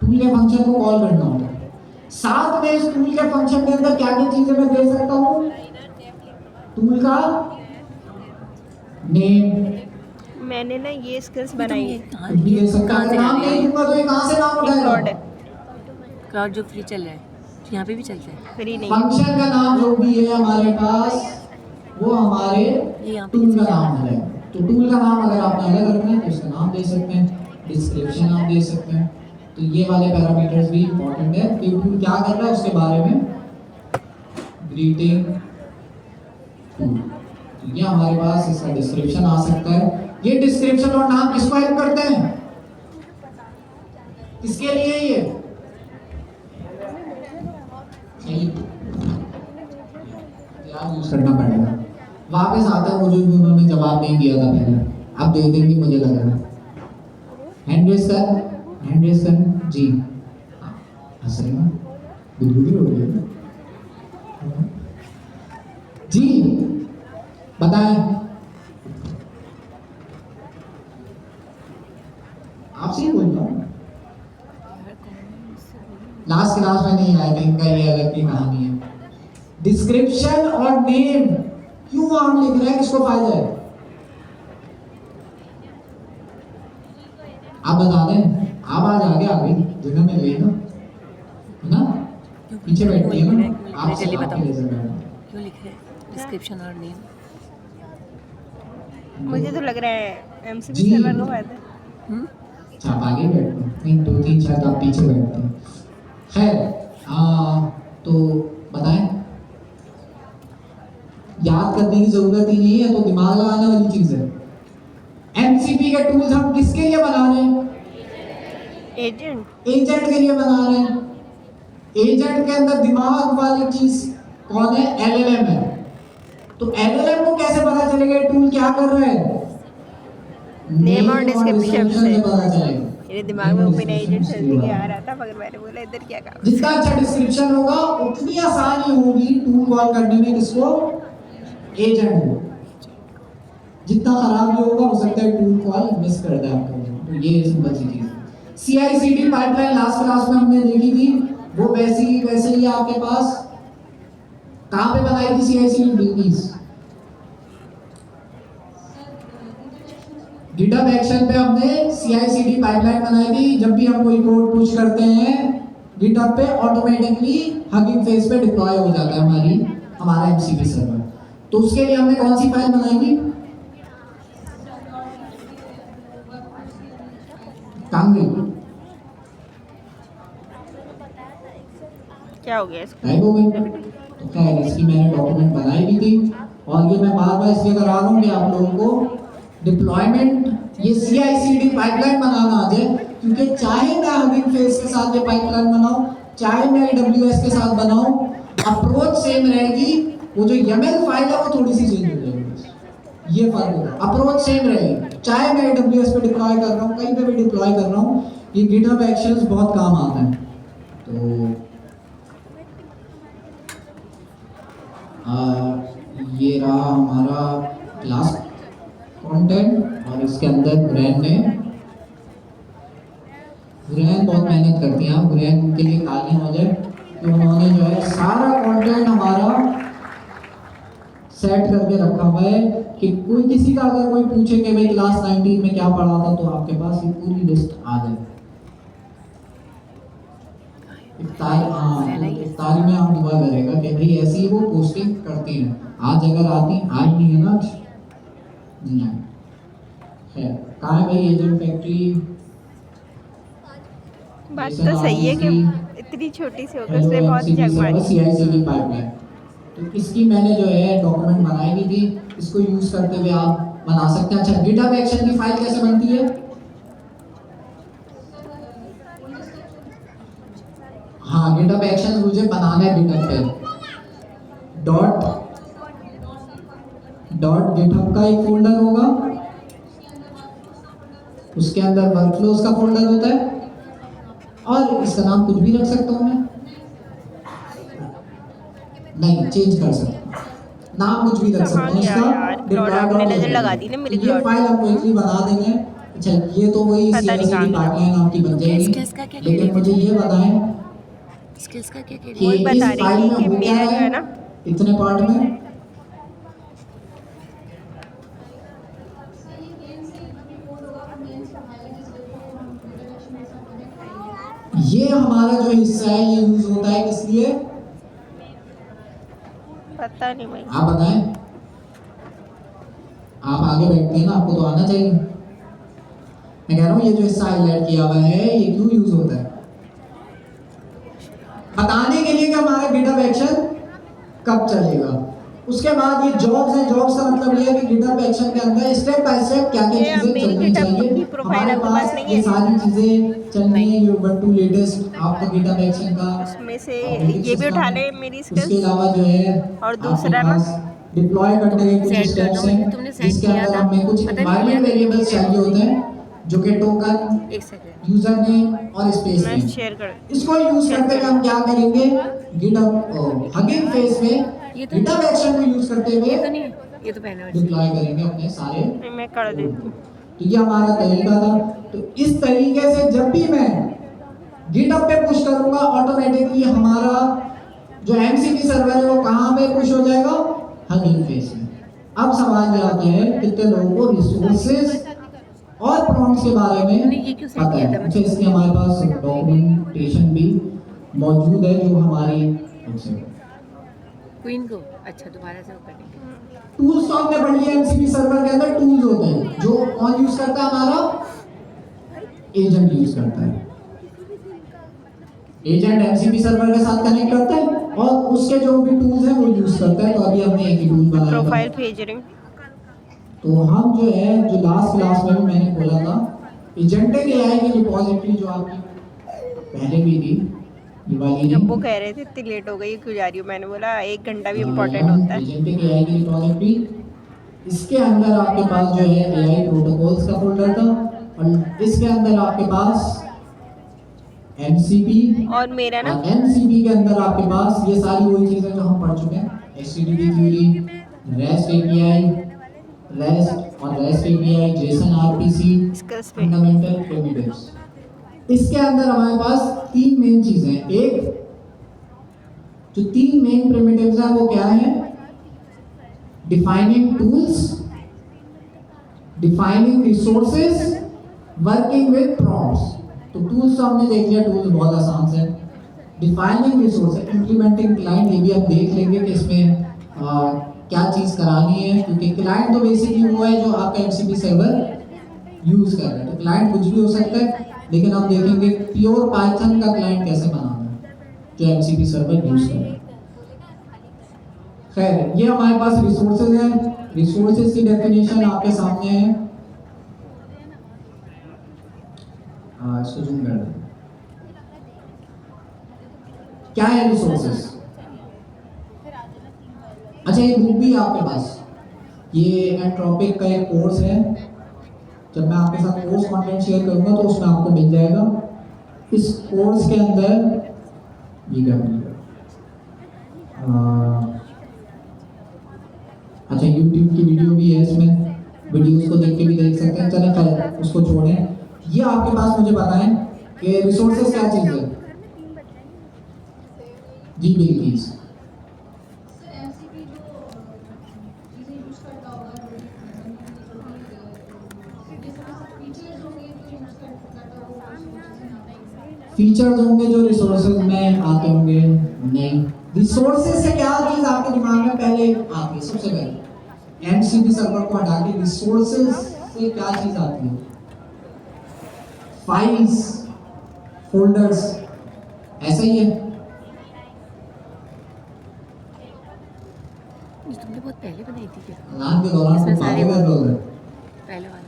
टूल के फंक्शन को कॉल करना होगा, साथ में इस टूल के फंक्शन के अंदर क्या क्या चीजें मैं दे सकता हूँ? टूल का नेम, मैंने ना ये स्किल्स बनाई है। कुछ भी दे सकता है। नाम नहीं दूंगा तो ये कहाँ से नाम उठाएगा? प्रोडक्ट क्लाउड जो फ्री चल रहा है यहाँ पे भी चलता है। फ्री नहीं है। फंक्शन का नाम जो भी है हमारे पास वो हमारे यहाँ पे टूल का नाम है। तो टूल का नाम अगर आपने अलग रखना है तो इसका नाम दे सकते हैं, डिस्क्रिप्शन आप दे सकते हैं, तो ये वाले पैरामीटर्स भी इंपॉर्टेंट है कि टूल क्या कर रहा है उसके बारे में। ग्रीटिंग टूल, तो ये हमारे पास इसका डिस्क्रिप्शन आ सकता है। ये डिस्क्रिप्शन और नाम किसको हेल्प करते हैं, किसके लिए ये याद यूज करना पड़ेगा। वापस आता है वो जो उन्होंने जवाब नहीं दिया था पहले, आप दे देंगे मुझे लग रहा है। हैंड रेज कर जी। हंस रहे हैं, गुदगुदी हो रही है जी, बताएं। आपसे ही बोल रहा हूँ, लास्ट क्लास में नहीं आया था, इनका ये अलग की कहानी है। डिस्क्रिप्शन और नेम क्यों आप लिख रहे हैं, किसको फायदा है आप बता दें। आप आज आगे जगह मिल गई ना, है ना, पीछे बैठती है ना आप, जल्दी बताओ क्यों क्यों लिख रहे हैं डिस्क्रिप्शन और नेम। मुझे तो लग रहा है एमसीबी जी। सर्वर को फायदा है। आप आगे बैठते हैं, नहीं 2-3 शायद आप पीछे बैठते हैं। खैर तो बताएं, याद करने की जरूरत ही नहीं है, तो दिमाग लगाने वाली चीज है। एमसीपी के टूल्स हम किसके लिए बना रहे हैं, एजेंट के लिए बना रहे हैं। एजेंट के अंदर दिमाग वाली चीज कौन है, एलएलएम है। तो एलएलएम को कैसे पता चलेगा टूल क्या कर रहा है, नेम और डिस्क्रिप्शन से पता चलेगा। मेरे दिमाग में वो मेरा एजेंट सर्च के आ रहा था, मगर मैंने बोला इधर क्या काम है। जितना अच्छा डिस्क्रिप्शन होगा उतनी आसानी होगी टूल कॉल करने में, किसको, एजेंट को। जितना खराब भी होगा हो सकता है टूल कॉल मिस कर दे आपको। तो ये सिंपल सी चीज है। CI/CD पाइपलाइन लास्ट क्लास में हमने देखी थी, वो वैसे ही आपके पास। कहाँ पे बनाई थी CI/CD बिजनेस, गिटहब एक्शन पे हमने CI/CD पाइपलाइन बनाई थी। जब भी हम कोई कोड पुश करते हैं गिटहब पे, ऑटोमेटिकली हगिंग फेस पे डिप्लॉय हो जाता है हमारा MCP सर्वर। तो उसके लिए हमने कौन सी फाइल बनाई थी, कांगड़ी। क्या हो गया इसको, टाइप हो गई। तो खैर इसकी मैंने डॉक्यूमेंट बनाई भी थी, और ये मैं बार बार इसलिए करा रहा हूँ कि आप लोगों को डिप्लॉयमेंट, ये CI/CD पाइपलाइन बनाना आ जाए। क्योंकि चाहे मैं हगिंग फेस के साथ ये पाइपलाइन बनाऊं, चाहे मैं AWS के साथ बनाऊं, अप्रोच सेम रहेगी। वो जो YAML फाइल है वो थोड़ी सी चेंज हो जाएगी, ये फर्क होगा। अप्रोच सेम रहेगी, चाहे मैं AWS पे डिप्लॉय कर रहा हूँ, कहीं पे भी डिप्लॉय कर रहा हूँ, ये गिटहब एक्शंस बहुत काम आता है। तो ये रहा हमारा क्लास कंटेंट, और इसके अंदर गुरैन बहुत मेहनत करती हैं। गुरैन के लिए तालियां हो जाए कि उन्होंने जो है सारा कंटेंट हमारा सेट करके रखा हुआ है कि कोई किसी का अगर कोई पूछे कि भाई क्लास 19 में क्या पढ़ा था, तो आपके पास ये पूरी लिस्ट आ जाए। इफ्तारी में हम दुआ करेगा कि भाई ऐसी ही वो पोस्टिंग करती हैं। आज अगर आती, आज नहीं है ना, नहीं है। खैर कहाँ है भाई एजेंट फैक्ट्री, बात तो सही है कि इतनी छोटी सी होकर उसने बहुत जगमगाई। CI/CD पाइपलाइन, तो इसकी मैंने जो है डॉक्यूमेंट बनाई हुई थी, इसको यूज करते हुए आप बना सकते हैं। अच्छा, गिटहब एक्शन की फाइल कैसे बनती है, हाँ गिटहब एक्शन मुझे बनाना है गिटहब पे। डॉट गिटहब का एक फोल्डर होगा, उसके अंदर वर्कफ्लोज का फोल्डर होता है, और इसका नाम कुछ भी रख सकता हूं मैं, नहीं चेंज कर सकता हूं, नाम कुछ भी रख सकता हूं इसका। नजर लगा दी ना मेरी ये फाइल हम क्विकली बना देंगे। अच्छा, ये तो वही CI/CD पाइपलाइन आपकी बन जाएगी, लेकिन मुझे ये बताएं स्किल्स का क्या कि वही बता इस रही फाइल थी में कि होता मेरा जो है ना, इतने पार्ट में ये हमारा जो हिस्सा है ये यूज होता है किस लिए, पता नहीं भाई। आप बताएं, आप आगे बैठते हैं ना, आपको तो आना चाहिए। मैं कह रहा हूँ ये जो हिस्सा हाईलाइट किया हुआ है ये क्यों यूज होता है, बताने के लिए कि हमारा गिटहब एक्शन कब चलेगा। उसके बाद ये जॉब्स हैं, जॉब्स का मतलब ये है कि गिटहब एक्शन के अंदर स्टेप बाय स्टेप क्या क्या ये चीजें मेरी चलनी GitHub की चाहिए। प्रोफाइल हमारे आपके पास पास नहीं ये है? सारी चीजें चलनी है, ये Ubuntu लेटेस्ट आपका गिटहब एक्शन का उसमें से ऑपरेटिंग ये भी उठा सिस्टम। ले मेरी उसके स्किल्स। अलावा जो है और आपके दूसरा ना पास डिप्लॉय करने के कुछ सेंड कर स्टेप्स दो हैं, मुझे, तुमने सेंड जिसके किया अंदर था, हमें कुछ पता नहीं एनवायरमेंट लिया था कि वेरिएबल्स नहीं चाहिए लिया। होते हैं, जो कि टोकन, एक सेकंड। यूजर नेम और स्पेस मैं नेम। शेयर कर इसको यूज शेयर करते हुए कर हम क्या करेंगे, गिटहब हगिंग फेस में ये तो गिटहब एक्शन को यूज करते हुए ये तो नहीं है, ये तो पहना है। डिप्लॉय करेंगे अपने सारे नहीं, मैं कर कोड देती को। हूँ। तो ये हमारा तरीका था। तो इस तरीके से जब भी मैं गिटहब पे पुश करूंगा, ऑटोमेटिकली हमारा जो एमसीपी सर्वर है वो कहां पे पुश हो जाएगा, हगिंग फेस में। अब सवाल ये आता है कितने लोगों को रिसोर्सेज और प्रॉम्प्ट्स के बारे में तुमने ये क्यों सेंड पता किया है। था अच्छा, मुझे? इसके हमारे पास डॉक्यूमेंटेशन भी मौजूद है जो हमारी क्वीन को अच्छा दोबारा से वो करेंगे। टूल्स तो हमने पढ़ लिया। एमसीपी सर्वर के अंदर टूल्स होते हैं जो कौन यूज करता है, हमारा एजेंट यूज करता है। एजेंट एमसीपी सर्वर के साथ कनेक्ट करता है और उसके जो भी टूल्स हैं वो यूज करता है। तो अभी हमने एक ही टूल बनाया प्रोफाइल था। भेज रही हूँ। तो हम जो है, जो लास्ट क्लास में भी मैंने बोला था, एजेंटिक एआई की रिपोजिटरी जो आपकी पहले भी थी, ये वाली जब वो नहीं, कह रहे थे इतनी लेट हो गई क्यों जा रही हूँ, मैंने बोला 1 घंटा भी इम्पोर्टेंट होता है। एजेंटिक एआई की रिपोजिटरी, इसके अंदर आपके पास जो है एआई प्रोटोकॉल्स का फोल्डर था और इसके अंदर आपके पास एमसीपी, और मेरा ना और एमसीपी के अंदर आपके पास ये सारी वही चीजें जो हम पढ़ चुके हैं, HTTP query, REST API, REST और REST API, JSON RPC, skills पे फंडामेंटल प्रिमिटिव्स। इसके अंदर हमारे पास तीन मेन चीजें हैं। एक जो तीन मेन प्रिमिटिव्स हैं वो क्या है, defining tools, defining resources, working with prompts. तो टूल्स तो हमने देख लिया, टूल्स बहुत आसान से। डिफाइनिंग रिसोर्सेज, इम्प्लीमेंटिंग क्लाइंट, ये भी हम देख लेंगे कि इसमें क्या चीज करानी है, क्योंकि क्लाइंट तो बेसिकली वो है जो आपका एमसीपी सर्वर यूज कर रहा है। तो क्लाइंट कुछ भी हो सकता है, लेकिन हम देखेंगे प्योर पाइथन का क्लाइंट कैसे बनाना है जो एमसीपी सर्वर यूज कर रहा है। खैर, ये हमारे पास रिसोर्सेज हैं। रिसोर्सेज की डेफिनेशन आपके सामने है। इसको जूम कर दें। क्या है रिसोर्सेज? अच्छा, ये बुक भी है आपके पास, ये एंट्रोपिक का एक कोर्स है। जब मैं आपके साथ कोर्स कंटेंट शेयर करूंगा तो उसमें आपको मिल जाएगा। इस कोर्स के अंदर ये क्या मिलेगा, अच्छा YouTube की वीडियो भी है, इसमें वीडियोस को देख के भी देख सकते हैं। चलें खैर उसको छोड़ें। ये आपके पास मुझे बताएं कि रिसोर्सेज क्या चीज़ है। जी बिल्कुल। फीचर्स होंगे जो रिसोर्सेज में आते होंगे, नहीं। रिसोर्सेज से क्या चीज आपके दिमाग में पहले आती है? सबसे पहले एमसीपी सर्वर को हटा के रिसोर्सेज से क्या चीज आती है? फाइल्स, फोल्डर्स, ऐसा ही है। ये तुमने बहुत पहले बनाई थी क्या? रमजान के दौरान इसमें तो सारे बातें कर रहे हो। पहले वाला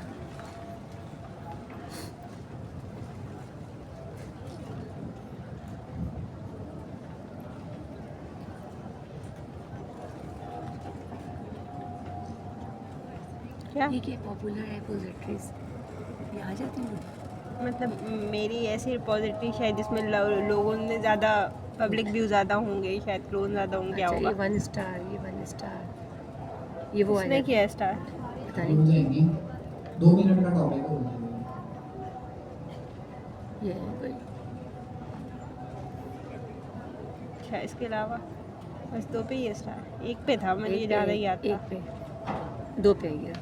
क्या ये क्या पॉपुलर रिपोजिटरीज ये आ जाती है? मतलब मेरी ऐसी रिपोजिटरी शायद जिसमें लोगों ने ज़्यादा पब्लिक व्यू ज़्यादा होंगे, शायद क्लोन ज़्यादा होंगे। क्या अच्छा, होगा? ये 1 स्टार, ये 1 स्टार, ये वो आ उसने जाती किया है स्टार। पता हो नहीं। जाएंगी, 2 मिनट का टॉपिक हो जाएगा। ये है कोई अच्छा, इसके अलावा बस 2 पे ही है स्टार। 1 पे था, मुझे एक ज़्यादा पे, याद था। 1 पे 2 पे गया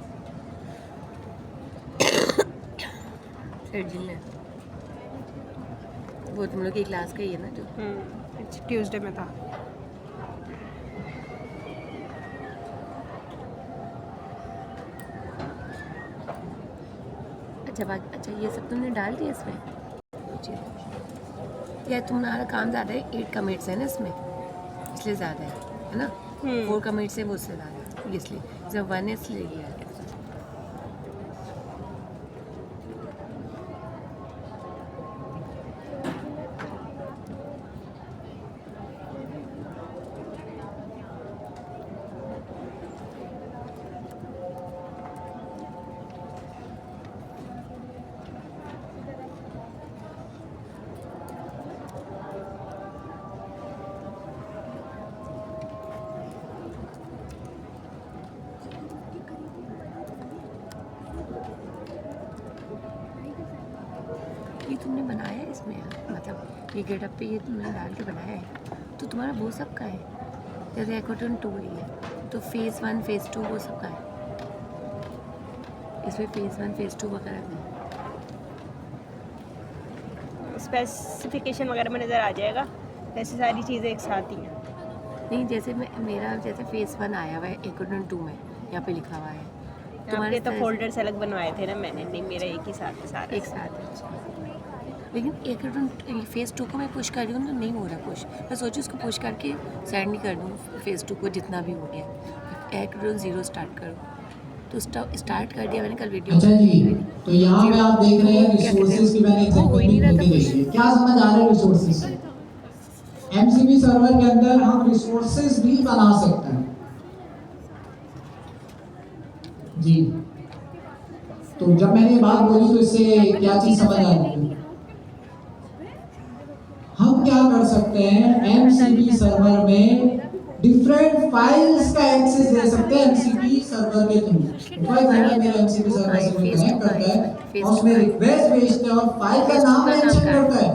सेट जिन में वो तुम लोग की क्लास का ही है ना जो ट्यूसडे में था। अच्छा ये सब तुमने डाल दिया इसमें? या तुम्हारा काम ज़्यादा है, 8 कमिट्स है ना इसमें, इसलिए ज़्यादा है ना। 4 कमिट्स है वो उससे ज़्यादा है, इसलिए जब 1 है इसलिए ये है। ये तुमने बनाया है इसमें, मतलब ये गेटअप पे ये तुमने डाल के बनाया है, तो तुम्हारा वो सब का है, जैसे एकोटन 2 ही है तो फेज़ 1 फेज़ 2 वो सब का है, इसमें फेज़ 1 फेज़ 2 वगैरह नहीं। स्पेसिफिकेशन वगैरह में नज़र आ जाएगा, वैसे सारी चीज़ें एक साथ ही हैं। नहीं, जैसे मेरा जैसे फेज़ 1 आया हुआ है एकोटन 2 में, यहाँ पे लिखा हुआ है। तुम्हारे तो फोल्डर्स अलग बनवाए थे ना मैंने, नहीं मेरा एक ही साथ है सारा। एक साथ है, अच्छा। लेकिन एकोटन फेज़ 2 को मैं पुश कर रही हूँ तो नहीं हो रहा पुश, मैं सोचूँ उसको पुश करके सेंड नहीं कर दूँ फेज़ 2 को जितना भी हो गया, एकोटन 0 स्टार्ट करूँ, तो स्टार्ट कर दिया मैंने कल वीडियो। अच्छा जी, तो यहाँ पे आप देख रहे हैं रिसोर्सेज की मैंने एग्जांपल भी खोल के देखी है। क्या समझ आ रहा है रिसोर्सेज से? एमसीबी सर्वर के अंदर हम रिसोर्सेज भी बना सकते हैं जी। तो जब मैंने ये बात बोली तो इससे क्या चीज समझ आ रही है? हम क्या कर सकते हैं, एमसीबी सर्वर में डिफरेंट फाइल्स का एक्सेस दे सकते हैं एमसीबी सर्वर के थ्रू। फॉर एग्जांपल मेरा एमसीबी सर्वर से कोई कनेक्ट करता है और उसमें रिक्वेस्ट भेजते हैं और फाइल का नाम मेंशन करता है,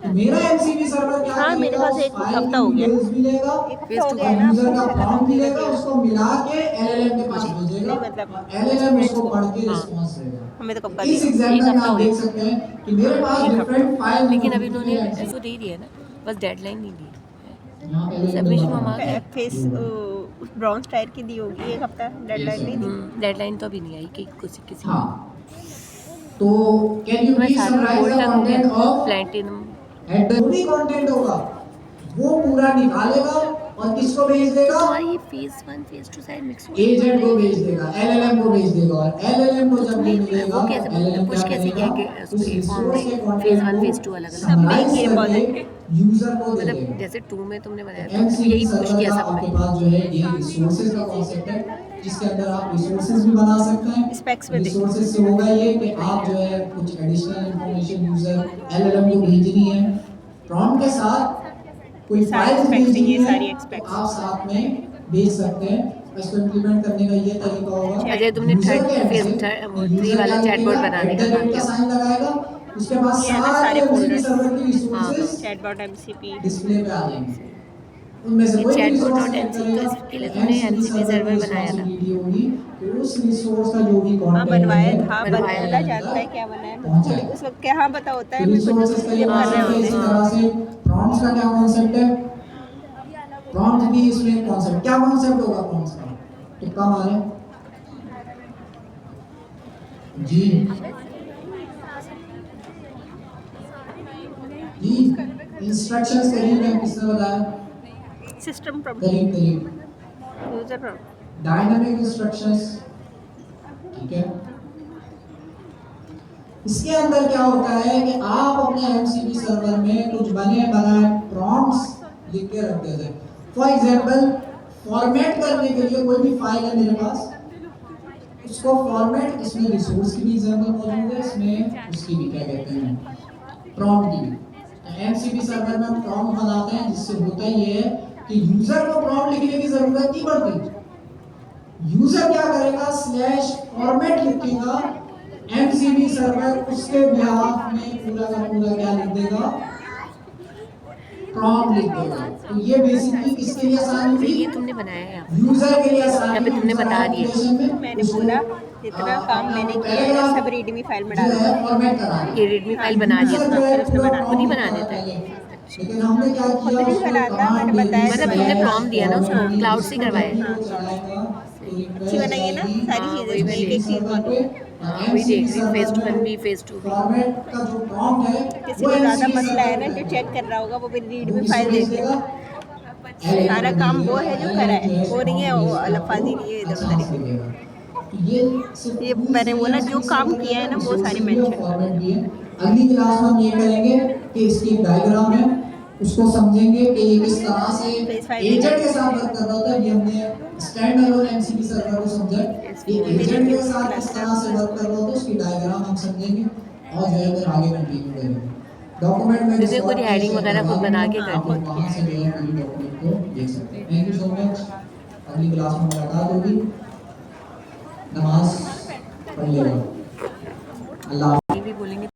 तो मेरा एमसीबी सर्वर क्या करेगा, मेरे पास एक फाइल हफ्ता हो गया, डिटेल्स भी लेगा, हो गया ना, यूजर का प्रॉम्प्ट भी लेगा, उसको मिला के एलएलएम के पास भेजेगा, एलएलएम उसको पढ़ के रिस्पांस देगा। हमें तो कब का इस एग्जांपल में आप देख सकते हैं कि मेरे पास डिफरेंट फाइल, लेकिन अभी उन्होंने ऐसा दे दिया है ना, बस डेडलाइन नहीं दी यहाँ पे सबमिशन हम आ गए। फेस ब्रॉन्ज टायर की दी होगी एक हफ्ता, डेडलाइन नहीं दी। डेडलाइन तो अभी नहीं आई कि किसी हाँ, तो can you please summarise the content of platinum at the भी कंटेंट होगा वो पूरा निकालेगा और किसको भेज देगा, ये फेज़ 1 फेज़ 2 साइड मिक्स हो एजेंट को भेज देगा, एलएलएम को भेज देगा, और एलएलएम को जब ये मिलेगा वो कैसे LLM पुश क्या कैसे किया करेगा, कि उस रिसोर्स के फेज़ 1 कंटेंट फेज़ को 2 अलग अलग समराइज ये करके यूजर को दे मतलब देगा। जैसे 2 में तुमने बनाया तो एमसीबी यही पुश सर्वर किया का सब आपके में। पास जो है ये रिसोर्सेज का कॉन्सेप्ट है, जिसके अंदर आप रिसोर्सेज भी बना सकते हैं। Specs में देखो। रिसोर्सेज से होगा ये कि आप जो है कुछ एडिशनल इंफॉर्मेशन यूजर एलएलएम को भेजनी है, प्रॉम्प्ट के साथ कोई सारी फाइल specs भेजनी ये है, सारी तो specs। आप साथ में भेज सकते हैं। इसको इम्प्लीमेंट करने का ये तरीका होगा, अजय तुमने यूजर के थर्ड end से थ्री वाला यूजर क्या चैटबॉट लिखेगा, बनाने का काम @ का साइन लगाएगा, उसके बाद ये है ना सारे सारे एमसीबी folders। सर्वर की रिसोर्सेज चैटबॉट एमसीपी डिस्प्ले पे आ जाएंगे। उनमें से कोई भी चैटबॉट रिसोर्स और सेलेक्ट एमसीबी करेगा, इसके लिए तुमने एमसीबी सर्वर बनाया था। रिस्पांसिबिलिटी होगी कि उस रिसोर्स का जो भी हाँ कंटेंट बनवाया था, बनवाया बंदा था। जानता है क्या बनाया है, पहुंचा मुझे उस वक्त क्या हाँ पता होता है, तो मेरे को रिसोर्सेज का ये जब कर रहे कॉन्सेप्ट है। होते इसी हैं। तरह से प्रॉम्प्ट्स का क्या कॉन्सेप्ट है, प्रॉम्प्ट भी इसमें कॉन्सेप्ट, क्या कॉन्सेप्ट होगा प्रॉम्प्ट्स का, तुक्का मारे जी जी। इंस्ट्रक्शंस करीब है, किसने बताया, सिस्टम प्रॉब्लम, करीब करीब यूजर प्रॉब्लम। डायनामिक इंस्ट्रक्शंस, ठीक है। इसके अंदर क्या होता है कि आप अपने एमसीबी सर्वर में कुछ बने बनाए प्रॉम्प्ट्स लिख के रख देते हैं। फॉर एग्जांपल फॉर्मेट करने के लिए कोई भी फाइल है मेरे पास, उसको फॉर्मेट, इसमें रिसोर्स की भी एग्जांपल मौजूद है, इसमें उसकी भी क्या कहते हैं प्रॉम्प्ट की भी। एमसीबी सर्वर में हम प्रॉम्प्ट बनाते हैं, जिससे होता ये है कि यूजर को प्रॉम्प्ट लिखने की जरूरत नहीं पड़ती। यूजर क्या करेगा, /फॉर्मेट लिखेगा, एमसीबी सर्वर उसके बिहाफ में पूरा का पूरा क्या लिख देगा, प्रॉम्प्ट लिख देगा। तो ये बेसिकली किसके लिए आसान तो ये होगी, तुमने बनाया है यहाँ यूजर के लिए आसान यहाँ पे तुमने बता दिया। मैंने बोला जितना काम मैंने किया है सब रीडमी फाइल में डाल दिया। फॉर्मेट करा ये रेडमी फाइल बना दिया था, फिर उसने बना खुद ही बना देता है। लेकिन हमने क्या किया, खुद नहीं बनाता, मैंने बताया मतलब तुमने prompt दिया ना उसको, cloud से करवाया। अच्छी बनाई है ना सारी चीजें, इसमें एक एक चीज वही देख रही हूँ, फेस 1 भी फेस 2 भी। फॉर्मेट का जो प्रॉम्प्ट है किसी वो को ज़्यादा MCP मसला है सर्वर ना, जो पे चेक कर रहा होगा वो भी रीड वो में किसको फाइल देख भेज लेगा। देगा? सारा काम वो है जो करा है, LHS वो नहीं है वो prompt अल्फाजी भेज नहीं है के इधर आपको उधर अच्छा की। देगा। तो ये सिर्फ ये tools मैंने नहीं बोला है, जो MCP काम सर्वर किया है ना वो सारे resources भी है और मेंशन कर। फॉर्मेट भी है। अगली क्लास में हम ये करेंगे कि इसकी एक डायग्राम है, उसको समझेंगे कि ये किस तरह से फेस 5 एजेंट के साथ वर्क कर रहा होता है। ये हमने स्टैंड अलोन MCP सर्वर को समझा, ये एजेंट के साथ किस तरह से वर्क कर रहा होता है उसकी डायग्राम हम समझेंगे और जो है फिर आगे कंटिन्यू करेंगे। डॉक्यूमेंट में मुझे डिस्कॉर्ड खुद पे हेडिंग शेयर वगैरह करवा खुद बना दूंगा, के हाँ, आप करनी लोग होती वहां है। से जो है पूरी डॉक्यूमेंट को देख सकते हैं। Thank you so much. अगली क्लास में मुलाकात होगी। नमाज पढ़ लेगा। अल्लाह ये भी बोलेंगे